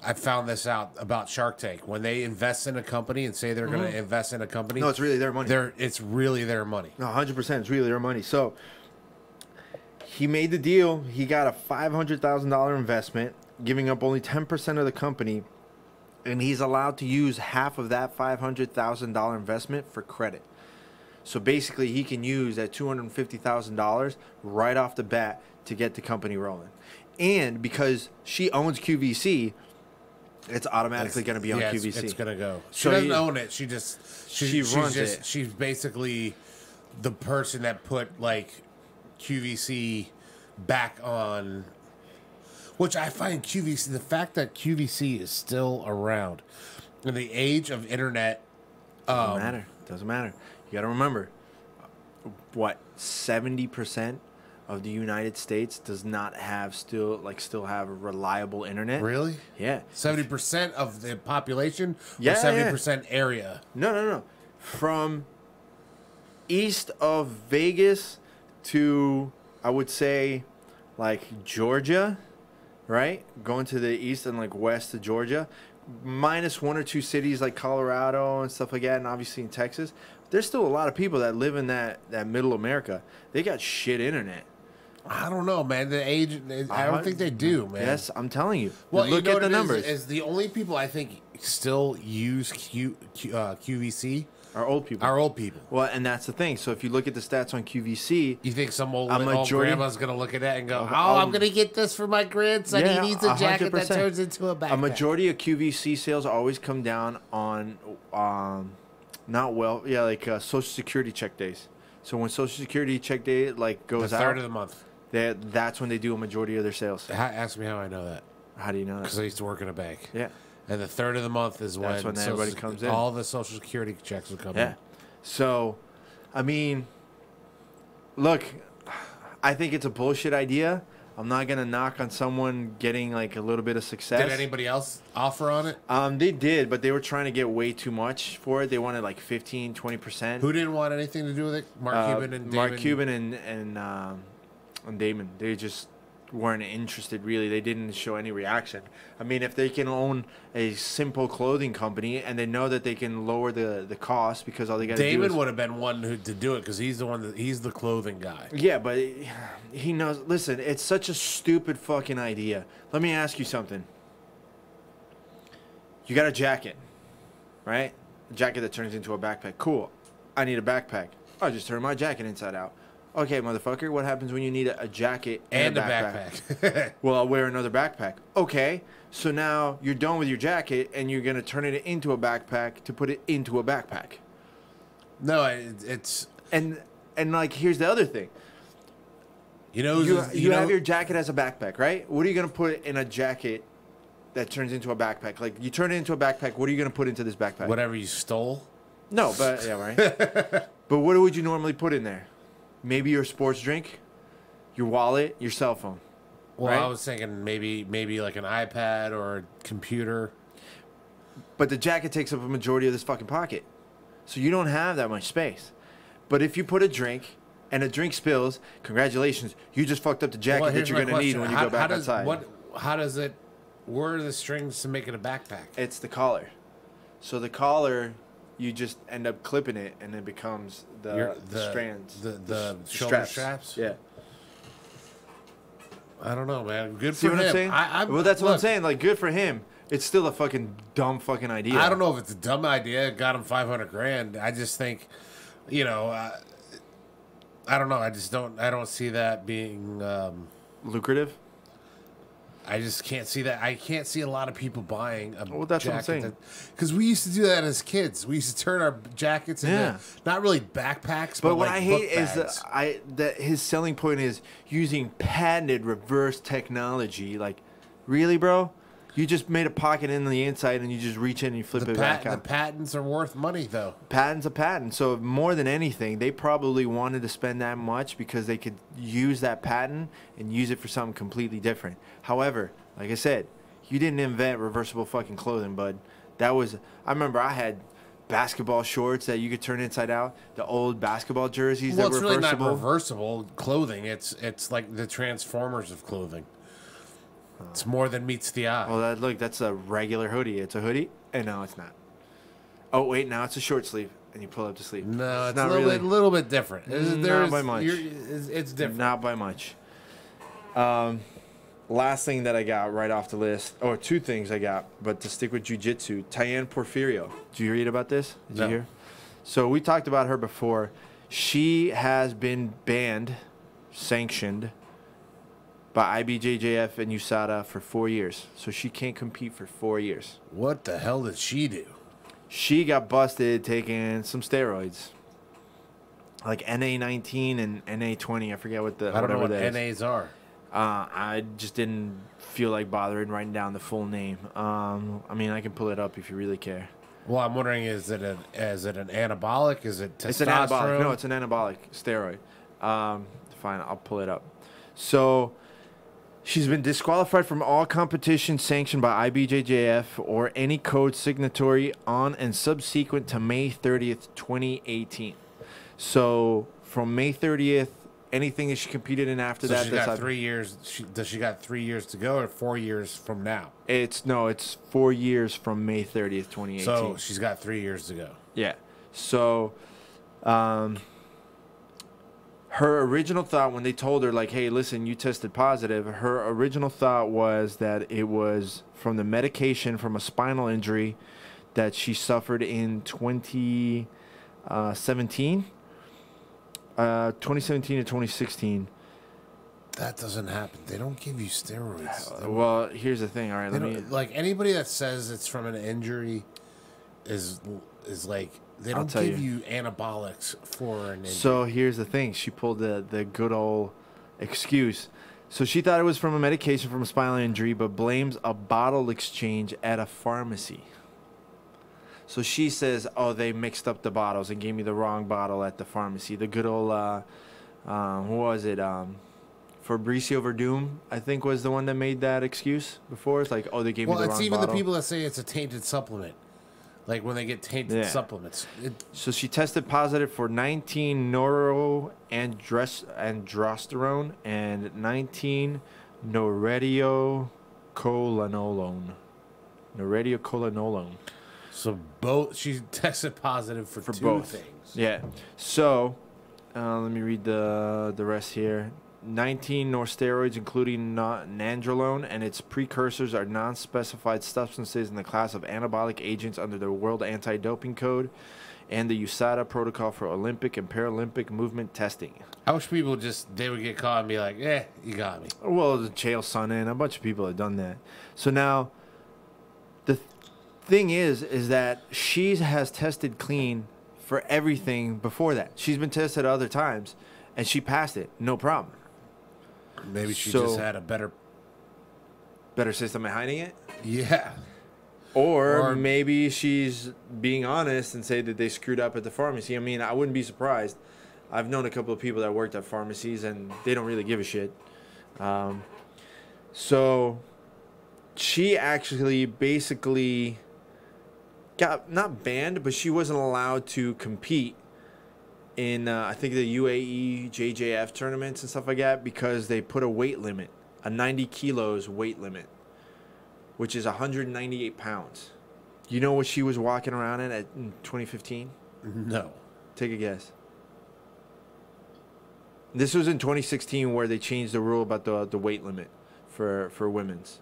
S1: I found this out about Shark Tank. When they invest in a company and say they're going to invest in a company,
S2: No, it's really their money.
S1: it's really their money.
S2: No, 100%. It's really their money. So he made the deal. He got a $500,000 investment, giving up only 10% of the company, and he's allowed to use half of that $500,000 investment for credit. So basically, he can use that $250,000 right off the bat to get the company rolling. And because she owns QVC, it's automatically going to be on QVC.
S1: It's going to go. She
S2: So
S1: doesn't own it. She
S2: runs
S1: just,
S2: it.
S1: She's basically the person that put like QVC back on. Which I find QVC, the fact that QVC is still around in the age of internet.
S2: Doesn't matter. Doesn't matter. You got to remember, what, 70% of the United States does not have still have reliable internet.
S1: Really?
S2: Yeah.
S1: 70% of the population?
S2: Yeah,
S1: Or 70% area?
S2: No. From east of Vegas to, I would say, like Georgia, right? Going to the east and like west of Georgia, minus one or two cities like Colorado and stuff like that, and obviously in Texas, there's still a lot of people that live in that middle America. They got shit internet.
S1: I don't know, man. The age, I don't think they do, man.
S2: Yes, I'm telling you.
S1: Well,
S2: Look at the numbers.
S1: Is the only people I think still use QVC
S2: Are old people.
S1: are old people.
S2: Well, and that's the thing. So if you look at the stats on QVC,
S1: You think some old
S2: majority-
S1: grandma's going to look at that and go,
S2: Oh,
S1: I'm going to get this for my grandson.
S2: Yeah,
S1: he needs a jacket that
S2: 100%.
S1: turns into a backpack.
S2: a majority of QVC sales always come down on, Social Security check days. So when Social Security check day
S1: the
S2: goes
S1: third
S2: out,
S1: of the month.
S2: that's when they do a majority of their sales.
S1: Ask me how I know that.
S2: How do you know
S1: Because
S2: that?
S1: I used to work in a bank.
S2: Yeah,
S1: And the third of the month is
S2: That's when everybody
S1: Social-
S2: comes in.
S1: All the Social Security checks will come
S2: yeah.
S1: in.
S2: So, I mean, look, I think it's a bullshit idea. I'm not gonna knock on someone getting like a little bit of success.
S1: Did anybody else offer on it?
S2: They did, but they were trying to get way too much for it. They wanted like 15, 20%.
S1: Who didn't want anything to do with it? Mark Cuban and Damon?
S2: Mark Cuban and Damon. They just weren't interested, really. They didn't show any reaction. I mean, if they can own a simple clothing company and they know that they can lower the cost because all they got to do is...
S1: Damon would have been one to do it because he's the clothing guy.
S2: Yeah, but he knows... Listen, it's such a stupid fucking idea. Let me ask you something. You got a jacket, right? A jacket that turns into a backpack. Cool. I need a backpack. I just turn my jacket inside out. Okay, motherfucker, what happens when you need a jacket and a backpack? Well, I'll wear another backpack. Okay, so now you're done with your jacket and you're going to turn it into a backpack to put it into a backpack.
S1: No, it's...
S2: And like, here's the other thing.
S1: You know,
S2: You have your jacket as a backpack, right? What are you going to put in a jacket that turns into a backpack? Like, you turn it into a backpack, what are you going to put into this backpack?
S1: whatever you stole.
S2: No, but, yeah, right. But what would you normally put in there? Maybe your sports drink, your wallet, your cell phone.
S1: Well,
S2: right?
S1: I was thinking maybe like an iPad or a computer.
S2: But the jacket takes up a majority of this fucking pocket. So you don't have that much space. But if you put a drink and a drink spills, congratulations, you just fucked up the jacket
S1: Well,
S2: that you're going to need when you go back outside.
S1: How does it... Where are the strings to make it a backpack?
S2: It's the collar. So the collar, you just end up clipping it and it becomes the strands.
S1: The shoulder straps?
S2: Yeah.
S1: I don't know, man. Good
S2: See
S1: for
S2: what
S1: him.
S2: I'm saying? Well, that's what I'm saying. Like, good for him. It's still a fucking dumb fucking idea.
S1: I don't know if it's a dumb idea. It got him $500,000. I just think, I don't know. I don't see that being.
S2: Lucrative.
S1: I just can't see that. I can't see a lot of people buying a
S2: Well, that's what I'm
S1: jacket.
S2: saying.
S1: Because we used to do that as kids. We used to turn our jackets into
S2: Yeah.
S1: not really backpacks,
S2: But what
S1: like
S2: I hate
S1: book
S2: is
S1: bags.
S2: that his selling point is using patented reverse technology. Like, really, bro? You just made a pocket in the inside and you just reach in and you flip it back
S1: The
S2: out.
S1: patents are worth money, though.
S2: Patent's a patent. So more than anything, they probably wanted to spend that much because they could use that patent and use it for something completely different. However, like I said, you didn't invent reversible fucking clothing, bud. That was, I remember I had basketball shorts that you could turn inside out, the old basketball jerseys
S1: Well,
S2: that
S1: it's
S2: were
S1: really not
S2: reversible.
S1: reversible clothing. It's like the Transformers of clothing. It's more than meets the eye.
S2: Well, look, that's a regular hoodie. It's a hoodie? And no, it's not. Oh, wait, now it's a short sleeve. And you pull up the sleeve.
S1: No, it's
S2: not
S1: a
S2: really.
S1: little bit different.
S2: Not by much.
S1: It's different.
S2: Not by much. Last thing that I got right off the list, or two things I got, but to stick with jiu-jitsu, Tyann Porfirio. Did you read about this? Did
S1: No.
S2: you hear? So we talked about her before. She has been banned, sanctioned by IBJJF and USADA for 4 years. So she can't compete for 4 years.
S1: What the hell did she do?
S2: She got busted taking some steroids. Like NA-19 and NA-20. I forget what the
S1: I don't know
S2: whatever
S1: what
S2: that is.
S1: NAs are.
S2: I just didn't feel like bothering writing down the full name. I mean, I can pull it up if you really care.
S1: Well, I'm wondering, is it an anabolic? Is it testosterone?
S2: It's an anabolic. No, it's an anabolic steroid. Fine, I'll pull it up. So she's been disqualified from all competitions sanctioned by IBJJF or any code signatory on and subsequent to May 30th, 2018. So from May 30th, anything that she competed in after
S1: So
S2: that,
S1: she's got 3 years. Does she got 3 years to go, or 4 years from now?
S2: it's 4 years from May 30th, 2018.
S1: So she's got 3 years to go.
S2: Yeah. So, her original thought when they told her, like, hey, listen, you tested positive, her original thought was that it was from the medication from a spinal injury that she suffered in 2017. 2017 to 2016.
S1: That doesn't happen. They don't give you steroids.
S2: Well, here's the thing. All right,
S1: They
S2: let me.
S1: don't, like anybody that says it's from an injury is like they
S2: I'll
S1: don't
S2: tell
S1: give
S2: you.
S1: you anabolics for an injury.
S2: So here's the thing. She pulled the good old excuse. So she thought it was from a medication from a spinal injury, but blames a bottle exchange at a pharmacy. So she says, oh, they mixed up the bottles and gave me the wrong bottle at the pharmacy. The good old, who was it? Fabricio Verdum, I think, was the one that made that excuse before. It's like, oh, they gave me the wrong
S1: it's even
S2: bottle.
S1: the people that say it's a tainted supplement. Like when they get tainted
S2: Yeah.
S1: supplements.
S2: So she tested positive for 19 norandrosterone and 19 noretiocolenolone. Noretiocolenolone.
S1: So both she tested positive for two
S2: both
S1: things.
S2: Yeah. So let me read the rest here. 19 steroids, including nandrolone, and its precursors are non-specified substances in the class of anabolic agents under the World Anti-Doping Code and the USADA Protocol for Olympic and Paralympic Movement Testing.
S1: I wish people they would get caught and be like, you got me.
S2: Well, the Chael Sonnen, a bunch of people have done that. So now, the thing is that she has tested clean for everything before that. She's been tested other times, and she passed it, no problem.
S1: Maybe she
S2: So-
S1: just had a better.
S2: Better system at hiding it?
S1: Yeah.
S2: Or maybe she's being honest and say that they screwed up at the pharmacy. I mean, I wouldn't be surprised. I've known a couple of people that worked at pharmacies, and they don't really give a shit. So she actually basically got not banned, but she wasn't allowed to compete in I think the UAE JJF tournaments and stuff like that because they put a weight limit, a 90 kilos weight limit, which is 198 pounds. You know what she was walking around in 2015?
S1: No.
S2: Take a guess. This was in 2016 where they changed the rule about the weight limit for women's.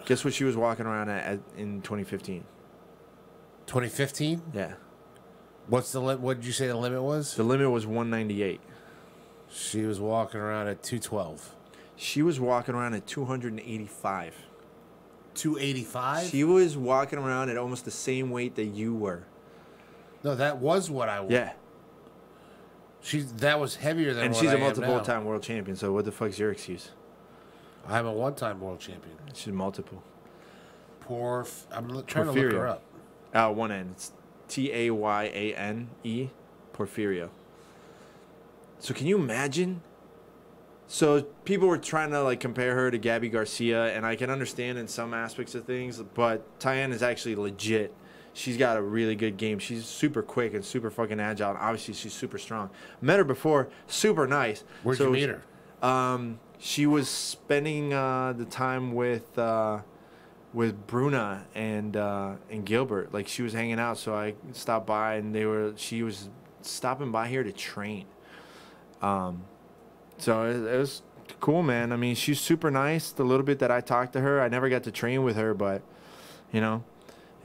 S2: Guess what she was walking around at in 2015?
S1: 2015?
S2: Yeah.
S1: What's the limit? What did you say the limit was?
S2: The limit was 198.
S1: She was walking around at 212.
S2: She was walking around at 285.
S1: 285?
S2: She was walking around at almost the same weight that you were.
S1: No, that was what I was.
S2: Yeah.
S1: That was heavier than
S2: And
S1: what
S2: she's
S1: I
S2: a
S1: am
S2: multiple
S1: now.
S2: time world champion, so what the fuck's your excuse?
S1: I'm a one-time world champion.
S2: She's multiple.
S1: I'm trying to look her
S2: Porfirio.
S1: up.
S2: One N. It's Tayane, Porfirio. So can you imagine? So people were trying to like compare her to Gabby Garcia, and I can understand in some aspects of things, but Tayane is actually legit. She's got a really good game. She's super quick and super fucking agile, and obviously she's super strong. Met her before, super nice.
S1: Where'd you meet her?
S2: She was spending the time with Bruna and Gilbert. Like she was hanging out, so I stopped by, and she was stopping by here to train. So it was cool, man. I mean, she's super nice. The little bit that I talked to her, I never got to train with her, but you know,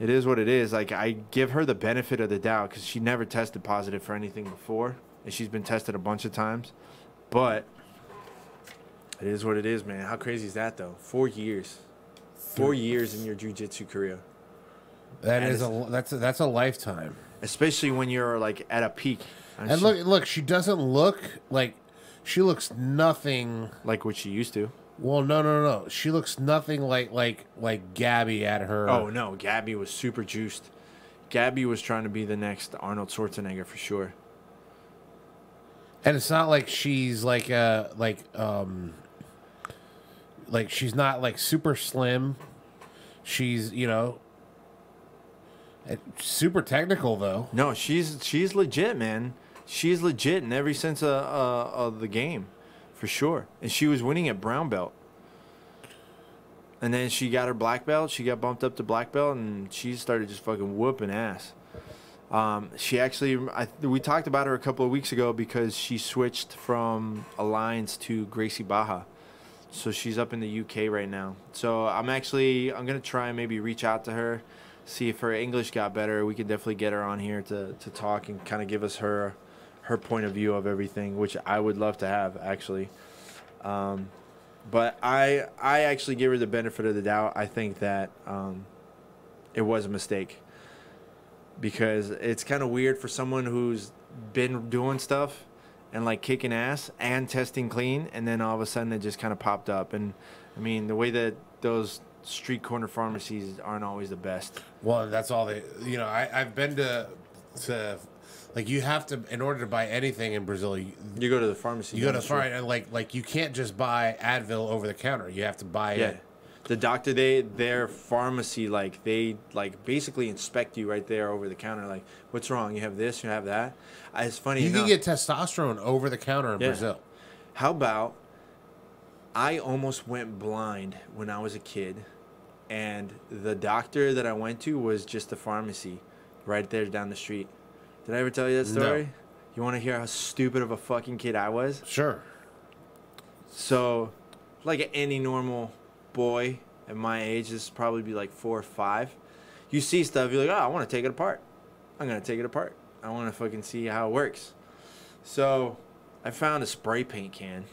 S2: it is what it is. Like I give her the benefit of the doubt because she never tested positive for anything before, and she's been tested a bunch of times. But it is what it is, man. How crazy is that, though? 4 years. 4 years in your jiu-jitsu career.
S1: That's a lifetime.
S2: Especially when you're like at a peak.
S1: And look, she doesn't look like she looks nothing
S2: like what she used to.
S1: Well, no. She looks nothing like Gabby at her.
S2: Oh no, Gabby was super juiced. Gabby was trying to be the next Arnold Schwarzenegger for sure.
S1: And it's not like she's like she's not like super slim. She's, super technical though.
S2: No, she's legit, man. She's legit in every sense of the game, for sure. And she was winning at brown belt. And then she got her black belt. She got bumped up to black belt, and she started just fucking whooping ass. She actually, we talked about her a couple of weeks ago because she switched from Alliance to Gracie Baja. So she's up in the UK right now. So I'm going to try and maybe reach out to her, see if her English got better. We could definitely get her on here to talk and kind of give us her point of view of everything, which I would love to have, actually. But I actually give her the benefit of the doubt. I think that it was a mistake. Because it's kind of weird for someone who's been doing stuff and like kicking ass and testing clean, and then all of a sudden it just kind of popped up. And I mean, the way that those street corner pharmacies aren't always the best.
S1: Well, that's all they. I've been to like you have to, in order to buy anything in Brazil, you
S2: go to the pharmacy.
S1: You go to the pharmacy, and like you can't just buy Advil over the counter. You have to buy it.
S2: The doctor, their pharmacy, they basically inspect you right there over the counter. Like, what's wrong? You have this, you have that. It's funny.
S1: You can get testosterone over the counter in Brazil.
S2: How about I almost went blind when I was a kid, and the doctor that I went to was just a pharmacy right there down the street. Did I ever tell you that story? No. You want to hear how stupid of a fucking kid I was?
S1: Sure.
S2: So, like any normal boy at my age, this is probably be like 4 or 5. You see stuff, you're like, oh, I want to take it apart. I'm going to take it apart. I want to fucking see how it works. So I found a spray paint can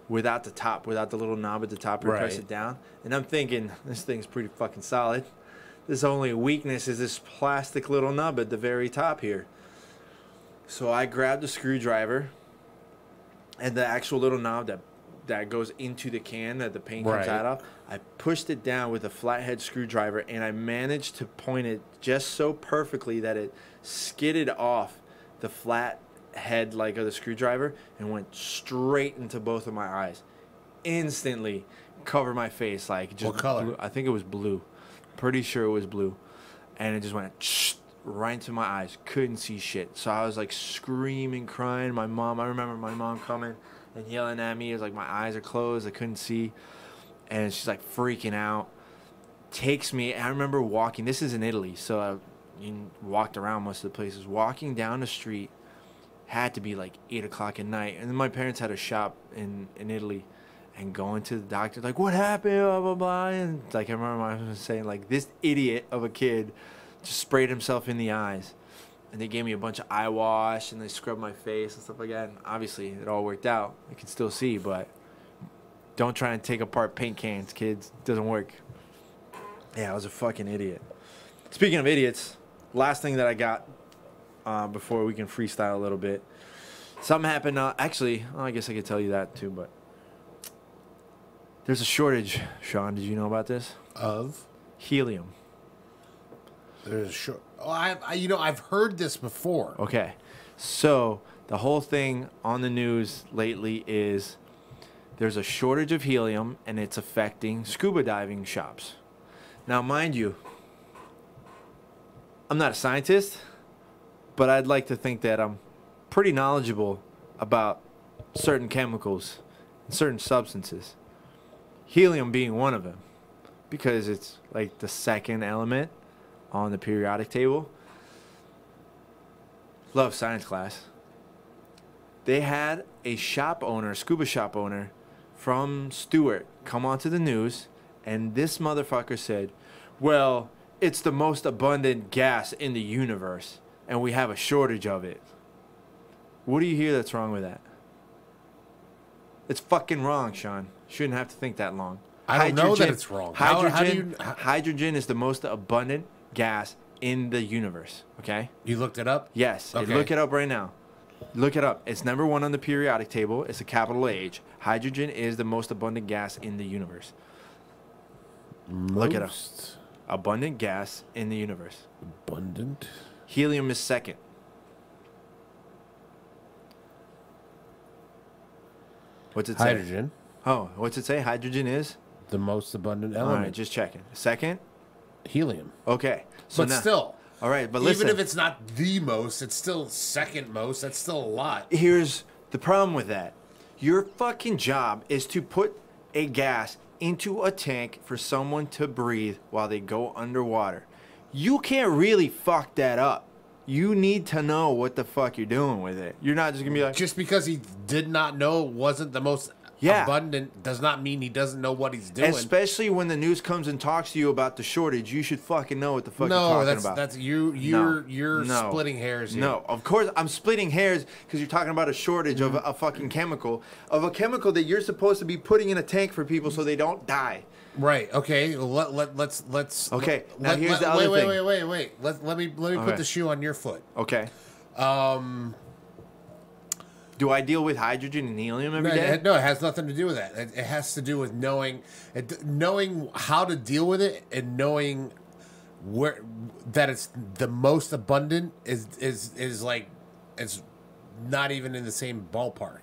S2: without the top, without the little knob at the top. You press it down. And I'm thinking, this thing's pretty fucking solid. This only weakness is this plastic little nub at the very top here. So I grabbed a screwdriver and the actual little knob that goes into the can that the paint comes out of. I pushed it down with a flathead screwdriver, and I managed to point it just so perfectly that it skidded off the flat head of the screwdriver and went straight into both of my eyes. Instantly covered my face just
S1: what color?
S2: Blue. I think it was blue. Pretty sure it was blue. And it just went right into my eyes. Couldn't see shit. So I was screaming, crying. I remember my mom coming and yelling at me. It was like my eyes are closed. I couldn't see. And she's freaking out. Takes me. I remember walking. This is in Italy. So you walked around most of the places. Walking down the street had to be 8 o'clock at night. And then my parents had a shop in Italy. And going to the doctor, what happened? Blah, blah, blah. And I remember my mom saying, this idiot of a kid just sprayed himself in the eyes. and they gave me a bunch of eye wash, and they scrubbed my face and stuff like that. And obviously, it all worked out. I can still see, but don't try and take apart paint cans, kids. It doesn't work. Yeah, I was a fucking idiot. Speaking of idiots, last thing that I got before we can freestyle a little bit. Something happened. Actually, I guess I could tell you that too, but there's a shortage, Sean. Did you know about this?
S1: Of
S2: Helium.
S1: there's a short. Oh, I've heard this before.
S2: Okay. So the whole thing on the news lately is there's a shortage of helium and it's affecting scuba diving shops. Now, mind you, I'm not a scientist, but I'd like to think that I'm pretty knowledgeable about certain chemicals and certain substances. Helium being one of them, because it's like the second element on the periodic table. Love science class. They had a shop owner, a scuba shop owner from Stewart come onto the news, and this motherfucker said, well, it's the most abundant gas in the universe, and we have a shortage of it. What do you hear that's wrong with that? It's fucking wrong, Sean. Shouldn't have to think that long.
S1: I don't know that it's wrong.
S2: Hydrogen is the most abundant gas in the universe, okay?
S1: You looked it up?
S2: Yes.
S1: Okay.
S2: Look it up right now. Look it up. It's #1 on the periodic table. It's a capital H. Hydrogen is the most abundant gas in the universe. Look it up. Abundant gas in the universe.
S1: Abundant.
S2: Helium is second. What's it say?
S1: Hydrogen.
S2: Oh, what's it say? Hydrogen is?
S1: The most abundant
S2: All
S1: element.
S2: right, just checking. Second?
S1: Helium.
S2: Okay. So
S1: But
S2: now,
S1: still.
S2: all right, but listen.
S1: Even if it's not the most, it's still second most. That's still a lot.
S2: Here's the problem with that. Your fucking job is to put a gas into a tank for someone to breathe while they go underwater. You can't really fuck that up. You need to know what the fuck you're doing with it. You're not just gonna be like,
S1: Just because he did not know it wasn't the most abundant does not mean he doesn't know what he's doing.
S2: especially when the news comes and talks to you about the shortage. You should fucking know what the fuck you're talking about.
S1: That's you're splitting hairs here.
S2: No, of course I'm splitting hairs because you're talking about a shortage of a fucking chemical, that you're supposed to be putting in a tank for people so they don't die.
S1: Right. Okay. Let's.
S2: Okay. Now here's the other thing.
S1: Wait. Let me put the shoe on your foot.
S2: Okay. Do I deal with hydrogen and helium every day?
S1: No, it has nothing to do with that. It has to do with knowing how to deal with it and knowing where that it's the most abundant is like it's not even in the same ballpark.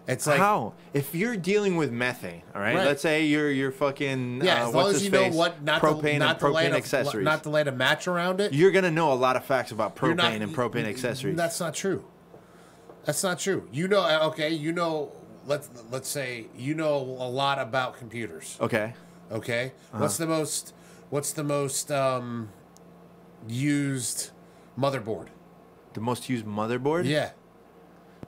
S1: It's like
S2: how? If you're dealing with methane, all right? Let's say you're fucking
S1: as long as you know what
S2: propane and propane accessories.
S1: not to light a match around it.
S2: You're gonna know a lot of facts about propane and propane accessories.
S1: That's not true. That's not true. You know, okay. You know, let's say you know a lot about computers.
S2: Okay.
S1: Okay. What's the most used motherboard?
S2: The most used motherboard?
S1: Yeah.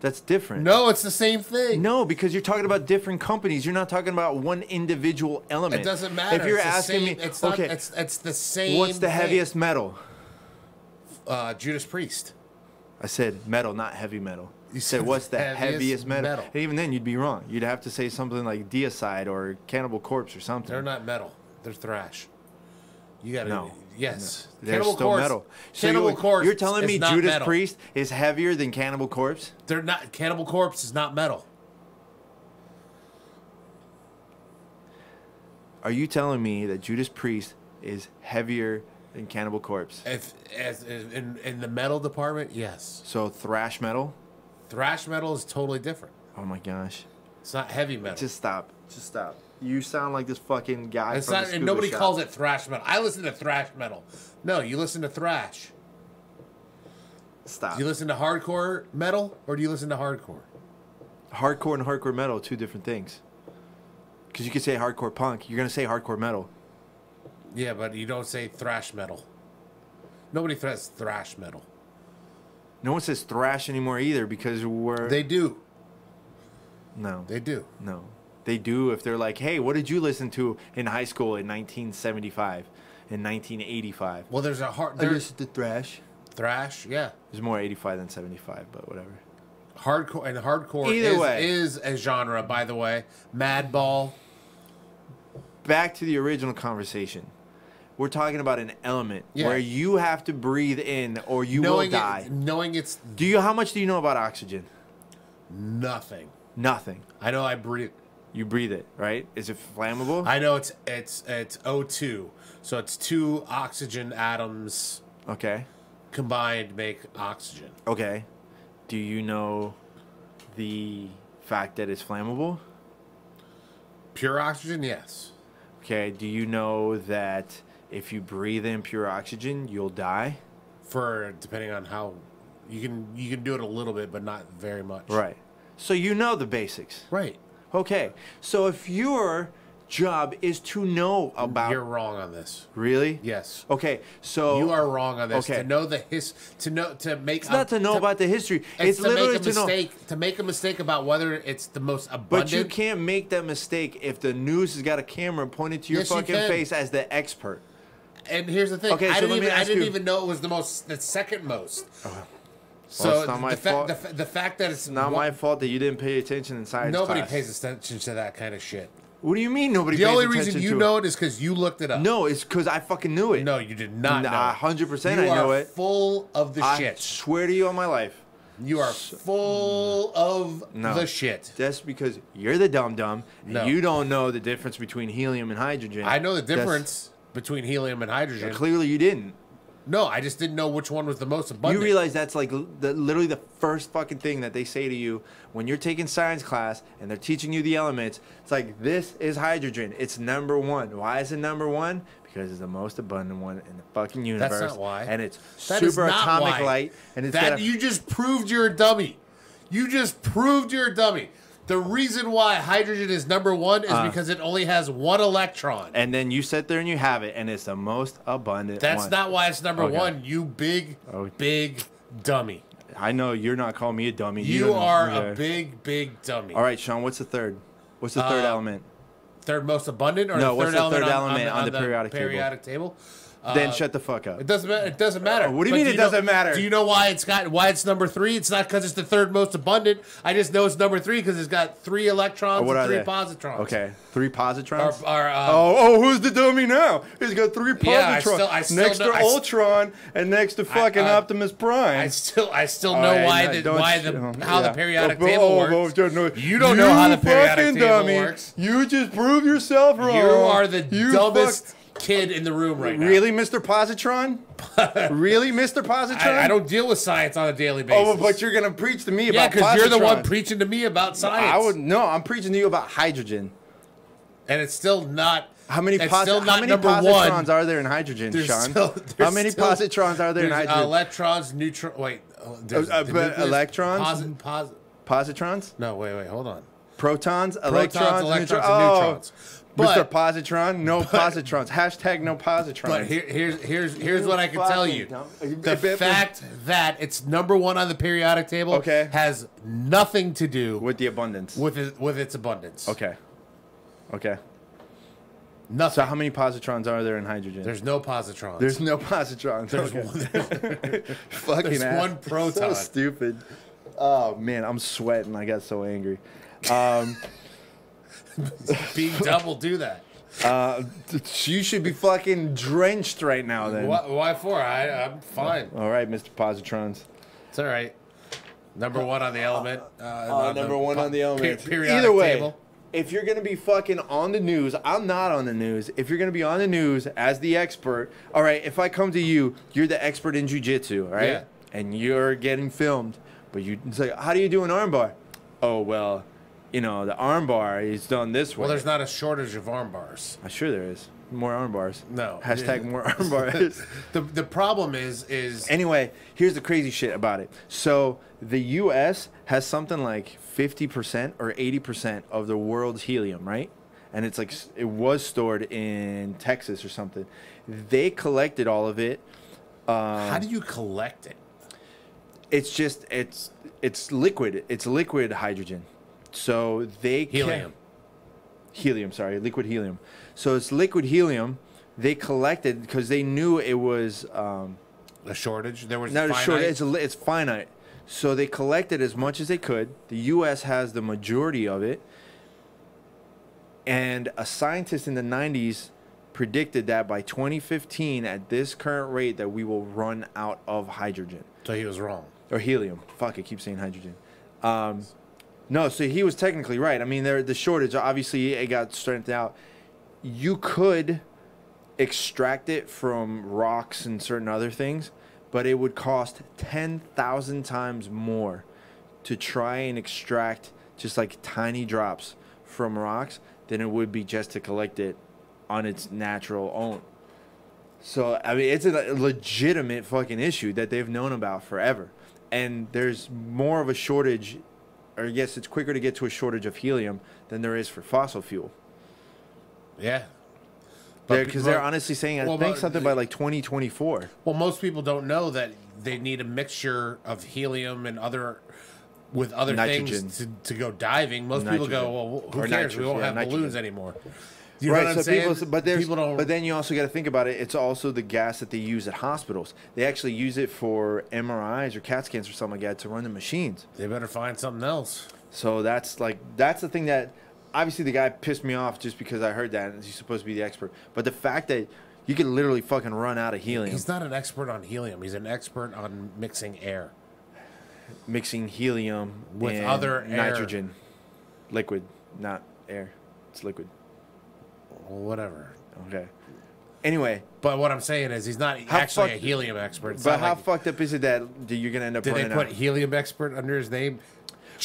S2: That's different.
S1: No, it's the same thing.
S2: No, because you're talking about different companies. You're not talking about one individual element.
S1: It doesn't matter.
S2: If you're
S1: it's
S2: asking me,
S1: it's not,
S2: okay,
S1: it's the same.
S2: what's the
S1: thing.
S2: heaviest metal?
S1: Judas Priest.
S2: I said metal, not heavy metal.
S1: You
S2: said what's the heaviest metal?
S1: metal?
S2: And even then, you'd be wrong. You'd have to say something like Deicide or Cannibal Corpse or something.
S1: They're not metal. They're thrash. You gotta.
S2: No.
S1: Yes.
S2: No. They're
S1: Cannibal
S2: still
S1: Corpse,
S2: metal.
S1: Cannibal Corpse.
S2: You're telling me
S1: is not
S2: Judas
S1: metal.
S2: Priest is heavier than Cannibal Corpse?
S1: They're not. Cannibal Corpse is not metal.
S2: Are you telling me that Judas Priest is heavier than Cannibal Corpse?
S1: In the metal department, yes.
S2: So thrash metal?
S1: Thrash metal is totally different.
S2: Oh my gosh.
S1: It's not heavy metal.
S2: Just stop. Just stop. You sound like this fucking guy
S1: It's
S2: from
S1: not,
S2: the scuba
S1: and nobody
S2: shop.
S1: calls it thrash metal. I listen to thrash metal. No, you listen to thrash.
S2: Stop.
S1: Do you listen to hardcore metal or do you listen to hardcore?
S2: Hardcore and hardcore metal are two different things. Because you could say hardcore punk. You're going to say hardcore metal.
S1: Yeah, but you don't say thrash metal. Nobody says thrash metal.
S2: No one says thrash anymore either because we're...
S1: They do.
S2: No.
S1: They do.
S2: No. They do if they're like, hey, what did you listen to in high school in 1975, in 1985?
S1: Well, there's a hard...
S2: I listened to thrash.
S1: Thrash, yeah.
S2: It's more 85 than 75, but whatever.
S1: Hardcore
S2: Either way.
S1: is a genre, by the way. Madball.
S2: Back to the original conversation. We're talking about an element where you have to breathe in or you will die.
S1: Knowing it's
S2: How much do you know about oxygen?
S1: nothing.
S2: Nothing.
S1: I know I breathe.
S2: You breathe it, right? Is it flammable?
S1: I know it's O2. So it's 2 oxygen atoms
S2: Okay.
S1: combined make oxygen.
S2: Okay. Do you know the fact that it's flammable?
S1: Pure oxygen, yes.
S2: Okay. Do you know that if you breathe in pure oxygen, you'll die?
S1: For depending on how you can do it a little bit, but not very much.
S2: Right. So you know the basics.
S1: Right.
S2: Okay. So if your job is to know about
S1: You're wrong on this.
S2: Really?
S1: Yes.
S2: Okay. So
S1: You are wrong on this.
S2: Okay.
S1: To know the to make
S2: it's not to know about the history. It's
S1: to
S2: literally
S1: make a
S2: to know.
S1: mistake to make a mistake about whether it's the most abundant.
S2: But you can't make that mistake if the news has got a camera pointed to your
S1: Yes, you
S2: fucking
S1: can.
S2: face as the expert.
S1: And here's the thing.
S2: Okay, so
S1: I
S2: let me
S1: I
S2: ask
S1: didn't
S2: you-
S1: even know it was the second most.
S2: Well, it's not my fault.
S1: The fact that it's
S2: It's not my fault that you didn't pay attention in science
S1: Nobody
S2: class.
S1: pays attention to that kind of shit.
S2: What do you mean nobody
S1: The
S2: pays
S1: only
S2: attention
S1: reason
S2: to
S1: you
S2: it?
S1: know it is because you looked it up.
S2: No, it's because I fucking knew it.
S1: No, you did not know.
S2: Nah,
S1: it.
S2: 100%
S1: You
S2: I know
S1: are
S2: it.
S1: full of the
S2: I
S1: shit.
S2: swear to you on my life.
S1: You are full of
S2: No.
S1: the shit.
S2: That's because you're the dum-dum and
S1: No.
S2: you don't know the difference between helium and hydrogen.
S1: I know the
S2: That's-
S1: difference between helium and hydrogen.
S2: Clearly you didn't.
S1: No, I just didn't know which one was the most abundant.
S2: You realize that's like literally the first fucking thing that they say to you when you're taking science class and they're teaching you the elements. It's like, this is hydrogen. It's number 1. Why is it number 1? Because it's the most abundant one in the fucking universe.
S1: That's not why.
S2: And it's
S1: That is
S2: super
S1: not
S2: atomic
S1: why.
S2: light. And it's
S1: that
S2: got a,
S1: you just proved you're a dummy. You just proved you're a dummy. The reason why hydrogen is number 1 is because it only has 1 electron.
S2: and then you sit there and you have it, and it's the most abundant
S1: That's
S2: one.
S1: not why it's number
S2: Okay.
S1: 1. You big dummy.
S2: I know you're not calling me a dummy.
S1: You
S2: don't know.
S1: are a
S2: Okay.
S1: big dummy.
S2: All right, Sean, what's the third? What's the third element?
S1: Third most abundant, or
S2: No,
S1: the
S2: what's
S1: third
S2: the
S1: element
S2: third
S1: on,
S2: element
S1: on,
S2: on the periodic
S1: table?
S2: Then shut the fuck up.
S1: It doesn't matter. It doesn't matter.
S2: What do you
S1: But
S2: mean it doesn't matter?
S1: Do you know why it's number 3? It's not because it's the third most abundant. I just know it's number 3 because it's got 3 electrons
S2: What
S1: and
S2: are
S1: 3
S2: they?
S1: positrons.
S2: Okay, 3 positrons. Who's the dummy now? He's got 3 positrons
S1: Yeah, I still
S2: next
S1: know-
S2: to Ultron and next to fucking Optimus Prime.
S1: I still
S2: All
S1: know
S2: right,
S1: why
S2: no,
S1: the
S2: don't
S1: why
S2: you-
S1: the how the periodic
S2: Oh,
S1: table works. You don't know how the periodic
S2: fucking
S1: table
S2: dummy.
S1: works.
S2: You just prove yourself wrong.
S1: You are the
S2: You
S1: dumbest kid in the room right now.
S2: Really, Mr. Positron? Really, Mr. Positron?
S1: I don't deal with science on a daily basis.
S2: Oh, but you're gonna preach to me
S1: yeah,
S2: about
S1: because you're the one
S2: positron.
S1: preaching to me about science.
S2: I'm preaching to you about hydrogen.
S1: And it's still not.
S2: How many
S1: it's still not
S2: how many
S1: number
S2: positrons
S1: 1.
S2: are there in hydrogen,
S1: There's
S2: Sean?
S1: still-
S2: How
S1: there's
S2: many
S1: still-
S2: positrons are there in
S1: There's
S2: hydrogen?
S1: electrons, neutron. Wait, there's
S2: but
S1: the nucleus,
S2: electrons? Positrons?
S1: No, wait, hold on.
S2: Protons,
S1: Protons,
S2: electrons,
S1: electrons,
S2: neutron-
S1: and neutrons.
S2: Mr.
S1: But,
S2: Positron, no positrons. Hashtag no positrons.
S1: but here's what I can tell you.
S2: fucking
S1: The
S2: dumb.
S1: fact that it's number 1 on the periodic table
S2: Okay.
S1: has nothing to do
S2: With the abundance.
S1: with its abundance.
S2: Okay. Okay.
S1: Nothing.
S2: So how many positrons are there in hydrogen?
S1: There's no positrons.
S2: There's no positrons.
S1: There's
S2: Okay. Fucking
S1: There's
S2: ass.
S1: one proton.
S2: So stupid. Oh man, I'm sweating. I got so angry.
S1: Being dumb will do that.
S2: You should be fucking drenched right now. Then.
S1: Why for? I'm fine.
S2: All right, Mr. Positrons.
S1: It's all right. Number 1 on the element.
S2: Number 1 on the element.
S1: Periodic
S2: Either way,
S1: table.
S2: if you're gonna be fucking on the news, I'm not on the news. If you're gonna be on the news as the expert, all right. If I come to you, you're the expert in jujitsu, right?
S1: Yeah.
S2: And you're getting filmed, but you say, how do you do an armbar? Oh well, you know the armbar is done this way.
S1: Well, there's not a shortage of arm bars.
S2: I'm sure there is more arm bars.
S1: No.
S2: Hashtag more arm bars.
S1: The problem is
S2: Anyway, here's the crazy shit about it. So the U.S. has something like 50% or 80% of the world's helium, right? And it's like it was stored in Texas or something. They collected all of it.
S1: how do you collect it?
S2: It's just it's liquid. It's liquid hydrogen. So they liquid helium. So it's liquid helium. They collected because they knew it was
S1: A shortage. There was
S2: Not a
S1: finite.
S2: shortage. It's finite. So they collected as much as they could. The U.S. has the majority of it. And a scientist in the 90s predicted that by 2015, at this current rate, that we will run out of hydrogen.
S1: So he was wrong.
S2: Or helium. Fuck, I keep saying hydrogen. No, so he was technically right. I mean, the shortage, obviously, it got strengthened out. You could extract it from rocks and certain other things, but it would cost 10,000 times more to try and extract just like tiny drops from rocks than it would be just to collect it on its natural own. So, I mean, it's a legitimate fucking issue that they've known about forever. And there's more of a shortage, or yes, it's quicker to get to a shortage of helium than there is for fossil fuel.
S1: Yeah.
S2: Because they're honestly saying, I think something by like 2024.
S1: Well, most people don't know that they need a mixture of helium and other
S2: Nitrogen.
S1: things to go diving. Most people go, well, who
S2: Or
S1: cares? We
S2: nitrogen,
S1: won't
S2: yeah,
S1: have
S2: nitrogen.
S1: balloons anymore. You know
S2: Right,
S1: what I'm
S2: so
S1: saying?
S2: people
S1: don't.
S2: but then you also got to think about it. It's also the gas that they use at hospitals. They actually use it for MRIs or CAT scans or something like that to run the machines.
S1: They better find something else.
S2: So that's the thing that obviously the guy pissed me off just because I heard that and he's supposed to be the expert. But the fact that you can literally fucking run out of helium.
S1: He's not an expert on helium. He's an expert on mixing air.
S2: Mixing helium
S1: With
S2: and
S1: other air.
S2: nitrogen. Liquid, not air. It's liquid.
S1: Well, whatever.
S2: Okay. Anyway,
S1: But what I'm saying is he's not
S2: How
S1: actually a
S2: fucked-
S1: helium expert. It's
S2: but
S1: not
S2: how
S1: like,
S2: fucked up is it that you're going to end up
S1: did they
S2: running
S1: put
S2: out?
S1: helium expert under his name?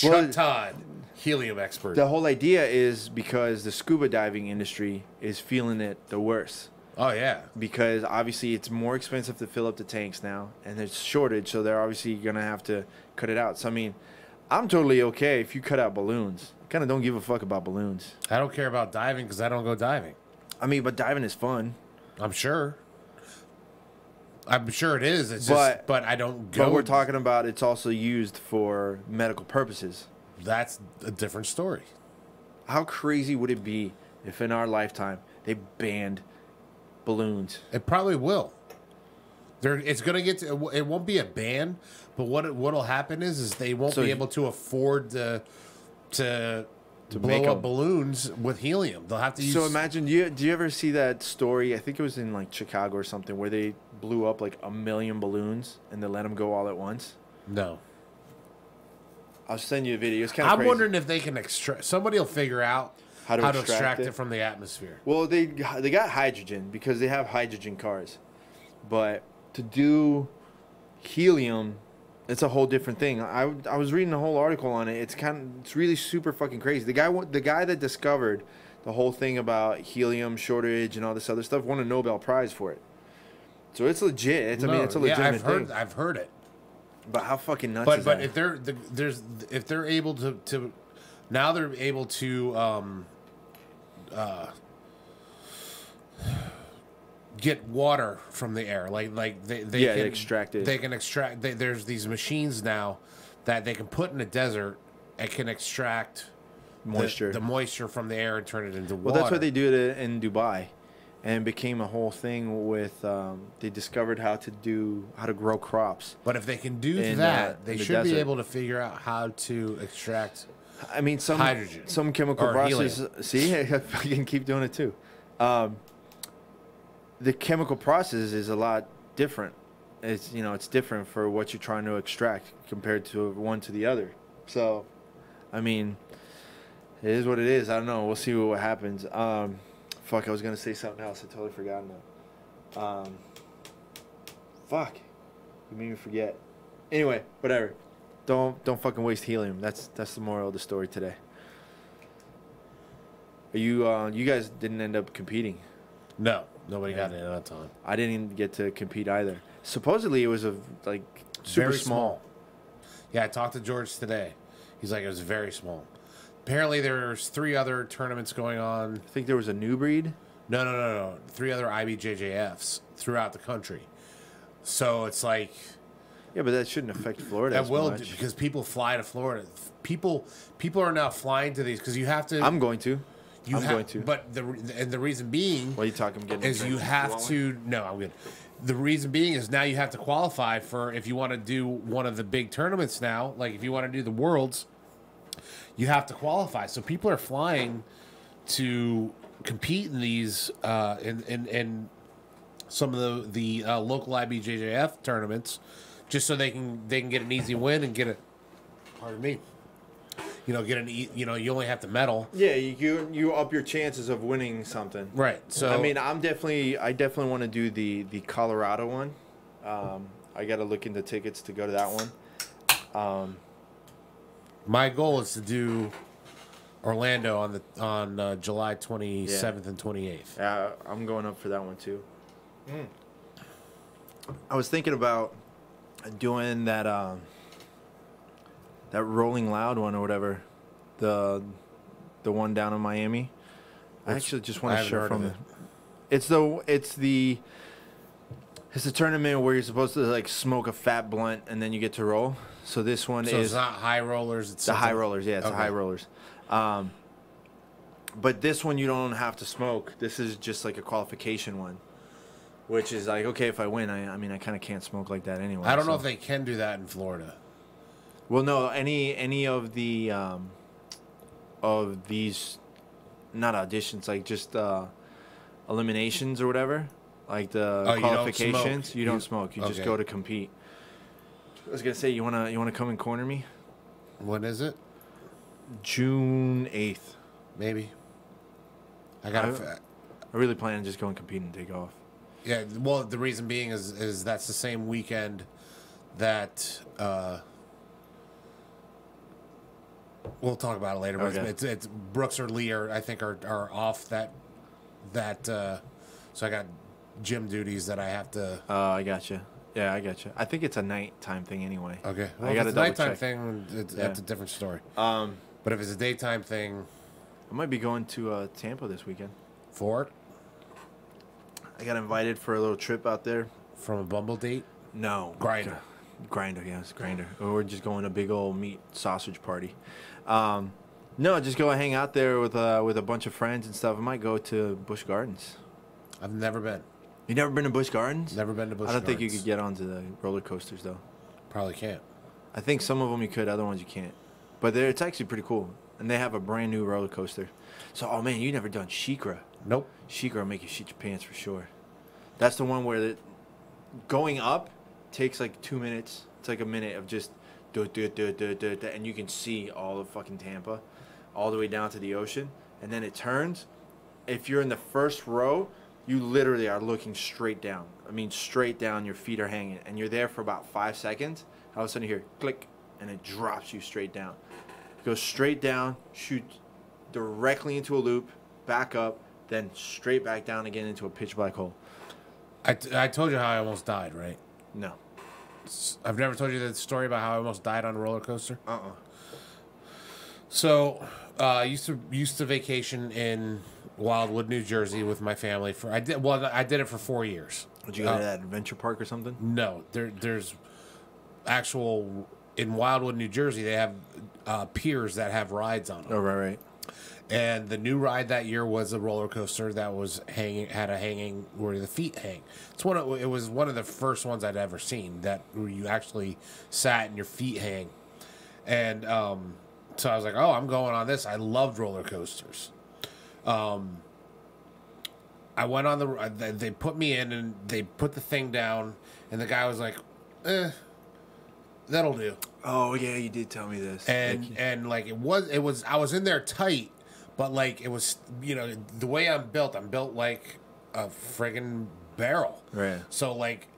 S2: Well,
S1: Chuck Todd, helium expert.
S2: The whole idea is because the scuba diving industry is feeling it the worst.
S1: Oh, yeah.
S2: Because obviously it's more expensive to fill up the tanks now, and there's shortage, so they're obviously gonna have to cut it out. So I mean, I'm totally okay if you cut out balloons. I kind of don't give a fuck about balloons.
S1: I don't care about diving because I don't go diving.
S2: I mean, but diving is fun.
S1: I'm sure. I'm sure it is. It's
S2: But-
S1: but I don't go.
S2: But we're talking about it's also used for medical purposes.
S1: That's a different story.
S2: How crazy would it be if in our lifetime they banned balloons?
S1: It probably will. It's gonna get to. It won't be a ban, but what'll happen is they won't
S2: So
S1: be
S2: he-
S1: able to afford to
S2: make
S1: blow up
S2: 'em.
S1: balloons with helium. They'll have to use.
S2: So imagine, do you ever see that story? I think it was in like Chicago or something where they blew up like 1 million balloons and they let them go all at once.
S1: No.
S2: I'll send you a video. It's kind of
S1: I'm
S2: crazy.
S1: wondering if they can extract. Somebody will figure out
S2: How to extract
S1: extract
S2: it?
S1: it from the atmosphere.
S2: Well, they got hydrogen because they have hydrogen cars, but to do helium, it's a whole different thing. I was reading the whole article on it. It's really super fucking crazy. The guy that discovered the whole thing about helium shortage and all this other stuff won a Nobel Prize for it. So it's legit. I mean, it's a legitimate thing.
S1: I've heard it.
S2: But how fucking nuts
S1: But
S2: is
S1: but
S2: that?
S1: if they're able to now they're able to get water from the air like they
S2: Yeah,
S1: can
S2: extract it.
S1: They can extract. There's these machines now that they can put in a desert and can extract
S2: Moisture.
S1: the moisture from the air and turn it into water.
S2: Well, that's what they do in Dubai, and it became a whole thing with. They discovered how to grow crops.
S1: But if they can do
S2: in,
S1: that, they
S2: in the
S1: should be
S2: desert.
S1: able to figure out how to extract.
S2: I mean,
S1: Hydrogen.
S2: some chemical
S1: Or
S2: process. See, I can keep doing it too. The chemical process is a lot different. It's different for what you're trying to extract compared to one to the other. So, I mean, it is what it is. I don't know. We'll see what happens. Fuck, I was gonna say something else. I totally forgot now. Fuck, you made me forget. Anyway, whatever. Don't fucking waste helium. That's the moral of the story today. Are you guys didn't end up competing?
S1: No, nobody got in at that time.
S2: I didn't get to compete either. Supposedly it was super
S1: Very
S2: small.
S1: Yeah, I talked to George today. He's like, it was very small. Apparently, there's 3 other tournaments going on.
S2: I think there was a new breed.
S1: No. 3 other IBJJFs throughout the country. So it's like
S2: Yeah, but that shouldn't affect Florida
S1: that
S2: as
S1: will
S2: much.
S1: because people fly to Florida. People are now flying to these because you have to.
S2: I'm going to.
S1: You
S2: I'm
S1: have,
S2: going to.
S1: But the reason being
S2: What are you talking? I'm getting. a
S1: is
S2: drink.
S1: you have
S2: want one?
S1: to. No, I'm good. the reason being is now you have to qualify for, if you want to do one of the big tournaments now, like if you want to do the Worlds, you have to qualify. So people are flying to compete in these in some of the local IBJJF tournaments, just so they can get an easy win and get a, pardon me, you only have to medal.
S2: Yeah, you up your chances of winning something.
S1: Right. So
S2: I mean, I definitely want to do the Colorado one. I got to look into tickets to go to that one.
S1: My goal is to do Orlando on July 27th and 28th.
S2: Yeah, I'm going up for that one too. I was thinking about doing that that Rolling Loud one or whatever, the one down in Miami. I actually just want to share from it. It's the tournament where you're supposed to like smoke a fat blunt and then you get to roll. So this one
S1: So
S2: is
S1: it's not high rollers. It's
S2: the high rollers. Yeah, it's the
S1: Okay.
S2: high rollers. But this one you don't have to smoke. This is just like a qualification one, which is like, okay, if I win, I mean I kind of can't smoke like that anyway.
S1: I don't know
S2: so.
S1: if they can do that in Florida.
S2: Well, no, any of the of these, not auditions, like just eliminations or whatever, like the
S1: Oh, you don't
S2: qualifications.
S1: smoke.
S2: You don't smoke. You just
S1: Okay.
S2: go to compete. I was gonna say, you wanna come and corner me?
S1: When is it?
S2: June 8th.
S1: Maybe. I got to.
S2: I really plan on just going compete and take off.
S1: Yeah. Well, the reason being is that's the same weekend that. We'll talk about it later. But
S2: Okay.
S1: it's Brooks or Lee I think are off that. So I got gym duties that I have to.
S2: I gotcha. Yeah, I gotcha. I think it's a nighttime thing anyway.
S1: Okay. Well,
S2: I
S1: if
S2: gotta
S1: it's a nighttime
S2: double check.
S1: thing, that's a different story.
S2: I
S1: But if it's a daytime thing,
S2: might be going to Tampa this weekend.
S1: for it
S2: I got invited for a little trip out there.
S1: from a Bumble date.
S2: No.
S1: Grinder.
S2: Grinder, yeah, it's Grinder. Or we're just going to a big old meat sausage party. No, just go hang out there with a bunch of friends and stuff. I might go to Busch Gardens.
S1: I've never been.
S2: You never been to Busch Gardens?
S1: Never been to Busch
S2: I don't think you
S1: Gardens.
S2: could get onto the roller coasters though.
S1: Probably can't.
S2: I think some of them you could, other ones you can't. But it's actually pretty cool, and they have a brand new roller coaster. So, oh man, you never done SheiKra?
S1: Nope.
S2: SheiKra will make you shit your pants for sure. That's the one where going up takes like 2 minutes. It's like a minute of just and you can see all of fucking Tampa, all the way down to the ocean, and then it turns. If you're in the first row, you literally are looking straight down. I mean, straight down. Your feet are hanging, and you're there for about 5 seconds. All of a sudden, you hear click, and it drops you straight down. It goes straight down, shoots directly into a loop, back up, then straight back down again into a pitch black hole.
S1: I told you how I almost died, right?
S2: No.
S1: I've never told you the story about how I almost died on a roller coaster.
S2: Uh-uh.
S1: So, I used to vacation in Wildwood, New Jersey, with my family. I did it for 4 years.
S2: Would you go to that adventure park or something?
S1: No, there's actual in Wildwood, New Jersey. They have piers that have rides on them.
S2: Oh, right.
S1: And the new ride that year was a roller coaster that was had a hanging where the feet hang. It was one of the first ones I'd ever seen that where you actually sat and your feet hang. And so I was like, oh, I'm going on this. I loved roller coasters. I went on they put me in and they put the thing down and the guy was like, that'll do.
S2: Oh, yeah, you did tell me this.
S1: And like it was I was in there tight, but like it was, the way I'm built like a friggin' barrel.
S2: Right.
S1: So like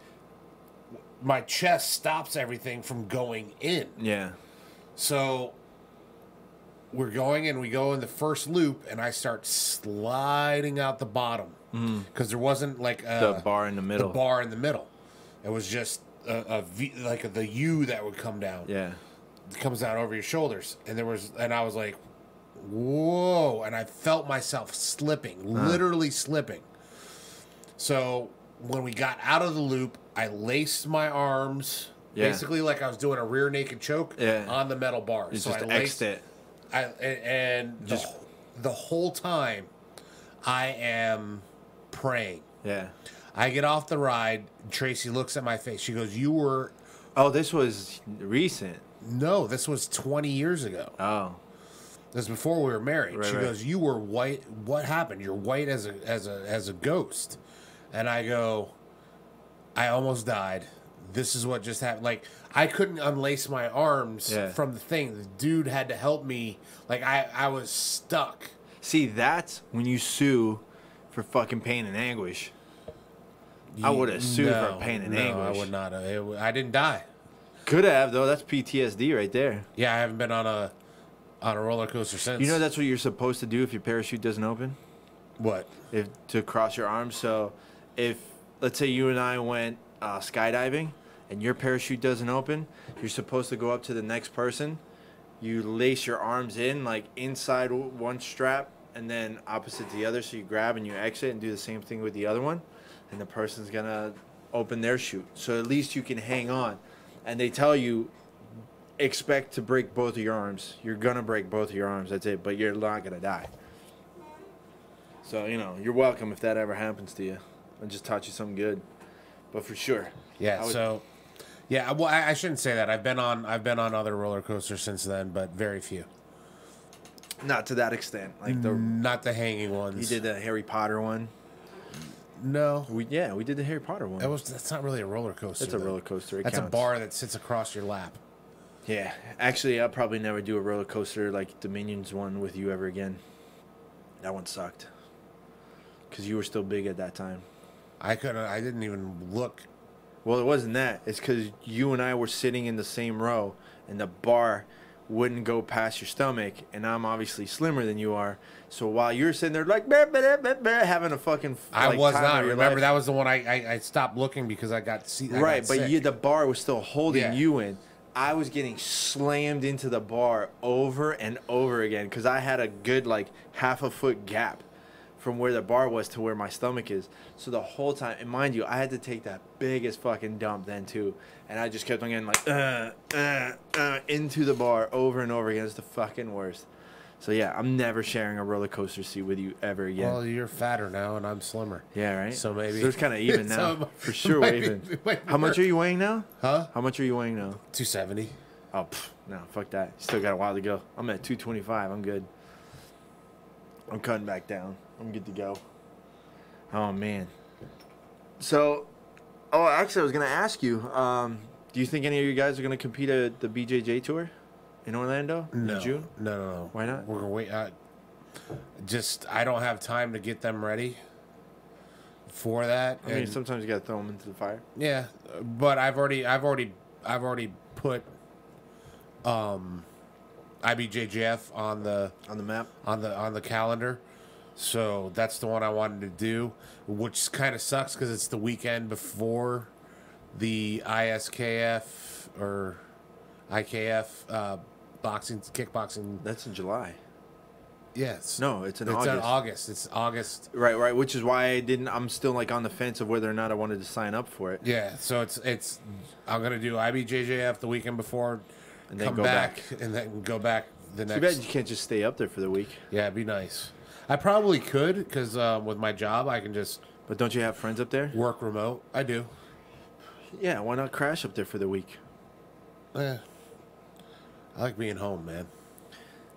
S1: my chest stops everything from going in.
S2: Yeah.
S1: So we're going and we go in the first loop and I start sliding out the bottom because there wasn't like
S2: The bar in the middle.
S1: The bar in the middle. It was just a V, like the U that would come down.
S2: Yeah.
S1: It comes down over your shoulders, and I was like, whoa, and I felt myself slipping, literally slipping. So when we got out of the loop, I laced my arms, basically like I was doing a rear naked choke on the metal bars.
S2: You
S1: So
S2: just
S1: I laced
S2: it.
S1: The whole time I am praying.
S2: Yeah.
S1: I get off the ride. Tracy looks at my face. She goes, "You were."
S2: Oh, this was recent.
S1: No, this was 20 years ago.
S2: Oh.
S1: This was before we were married.
S2: Right,
S1: She
S2: right.
S1: goes, "You were white. What happened? You're white as a ghost." And I go, "I almost died. This is what just happened. Like I couldn't unlace my arms
S2: Yeah.
S1: from the thing. The dude had to help me. Like I was stuck."
S2: See, that's when you sue for fucking pain and anguish. I would have sued for pain and anguish.
S1: I would not have. I didn't die.
S2: Could have, though. That's PTSD right there.
S1: Yeah, I haven't been on a roller coaster since.
S2: You know that's what you're supposed to do if your parachute doesn't open?
S1: What?
S2: If to cross your arms. So if, let's say you and I went skydiving and your parachute doesn't open, you're supposed to go up to the next person. You lace your arms in, like inside one strap and then opposite the other. So you grab and you exit and do the same thing with the other one. And the person's going to open their chute. So at least you can hang on. And they tell you, expect to break both of your arms. You're going to break both of your arms. That's it. But you're not going to die. So, you know, you're welcome if that ever happens to you. I just taught you something good. But for sure.
S1: Yeah. So, yeah. Well, I shouldn't say that. I've been on other roller coasters since then, but very few.
S2: Not to that extent. Like
S1: Not the hanging ones.
S2: you did the Harry Potter one.
S1: No.
S2: We did the Harry Potter one.
S1: That's not really a roller coaster.
S2: That's a
S1: though.
S2: roller coaster. It
S1: That's
S2: counts.
S1: a bar that sits across your lap.
S2: Yeah. Actually, I'll probably never do a roller coaster like Dominion's one with you ever again. That one sucked. Because you were still big at that time.
S1: I didn't even look.
S2: Well, it wasn't that. It's because you and I were sitting in the same row, and the bar wouldn't go past your stomach, and I'm obviously slimmer than you are. So while you're sitting there like having a fucking
S1: I was
S2: time
S1: not.
S2: of your
S1: Remember,
S2: life.
S1: that was the one I stopped looking because I got
S2: Right, but
S1: sick.
S2: the bar was still holding
S1: Yeah.
S2: you in. I was getting slammed into the bar over and over again because I had a good like half a foot gap from where the bar was to where my stomach is. So the whole time, and mind you, I had to take that biggest fucking dump then too, and I just kept on getting like into the bar over and over again. It's the fucking worst. So yeah, I'm never sharing a roller coaster seat with you ever again.
S1: Well, you're fatter now, and I'm slimmer.
S2: Yeah, right.
S1: So maybe
S2: it's kind of even now.
S1: So
S2: For sure,
S1: might
S2: we're
S1: be-
S2: even.
S1: it might be
S2: How much
S1: worth-
S2: are you weighing now?
S1: Huh?
S2: How much are you weighing now?
S1: 270.
S2: Oh, no, fuck that. You still got a while to go. I'm at 225. I'm good. I'm cutting back down. I'm good to go. Oh, man. So, actually, I was going to ask you, do you think any of you guys are going to compete at the BJJ Tour in Orlando
S1: No.
S2: in June?
S1: No.
S2: Why not?
S1: We're gonna wait. I don't have time to get them ready for that.
S2: I mean,
S1: and-
S2: sometimes you got to throw them into the fire.
S1: Yeah, but I've already put IBJJF on the
S2: On the map?
S1: on the calendar. So that's the one I wanted to do, which kind of sucks because it's the weekend before the ISKF or IKF kickboxing.
S2: That's in July.
S1: Yes.
S2: No, it's in
S1: It's
S2: August.
S1: in August. It's August.
S2: Right, which is why I'm still like on the fence of whether or not I wanted to sign up for it.
S1: Yeah. So it's I'm gonna do IBJJF the weekend before,
S2: And then
S1: come
S2: go back.
S1: and then go back the
S2: Too
S1: next.
S2: bad you can't just stay up there for the week.
S1: Yeah, it'd be nice. I probably could because with my job I can just
S2: But don't you have friends up there?
S1: work remote. I do.
S2: Yeah, why not crash up there for the week?
S1: Yeah. I like being home, man.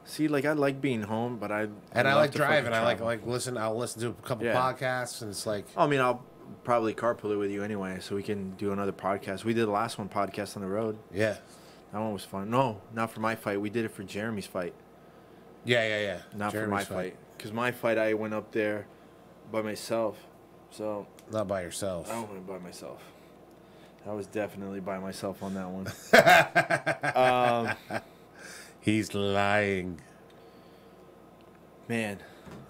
S2: See, like I like being home, but I
S1: And I
S2: love
S1: like
S2: to
S1: driving.
S2: fucking
S1: I like
S2: travel.
S1: listen. I'll listen to a couple
S2: Yeah.
S1: podcasts, and it's like
S2: I mean, I'll probably carpool it with you anyway, so we can do another podcast. We did the last one podcast on the road.
S1: yeah,
S2: That one was fun. No, not for my fight. We did it for Jeremy's fight,
S1: yeah.
S2: not for
S1: Jeremy's
S2: my fight. Because my fight, I went up there by myself. So
S1: not by yourself.
S2: I went by myself. I was definitely by myself on that one.
S1: He's lying.
S2: Man,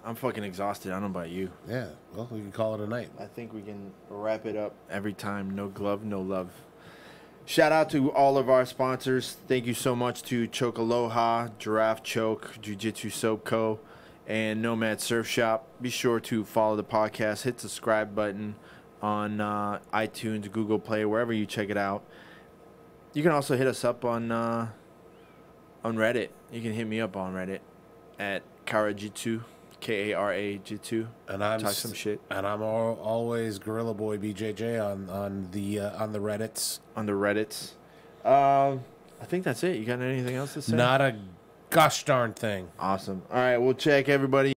S2: I'm fucking exhausted. I don't know about you.
S1: Yeah. Well, we can call it a night.
S2: I think we can wrap it up every time. No glove, no love. Shout out to all of our sponsors. Thank you so much to Choke Aloha, Giraffe Choke, Jiu Jitsu Soap Co., and Nomad Surf Shop. Be sure to follow the podcast. Hit the subscribe button on iTunes, Google Play, wherever you check it out. You can also hit us up on Reddit. You can hit me up on Reddit at Karajitsu, Kara Jitsu.
S1: And I'm
S2: Talk some shit
S1: And I'm always Gorilla Boy BJJ on the Reddits.
S2: on the Reddits. I think that's it. You got anything else to say?
S1: Not a gosh darn thing.
S2: Awesome. All right, we'll check everybody.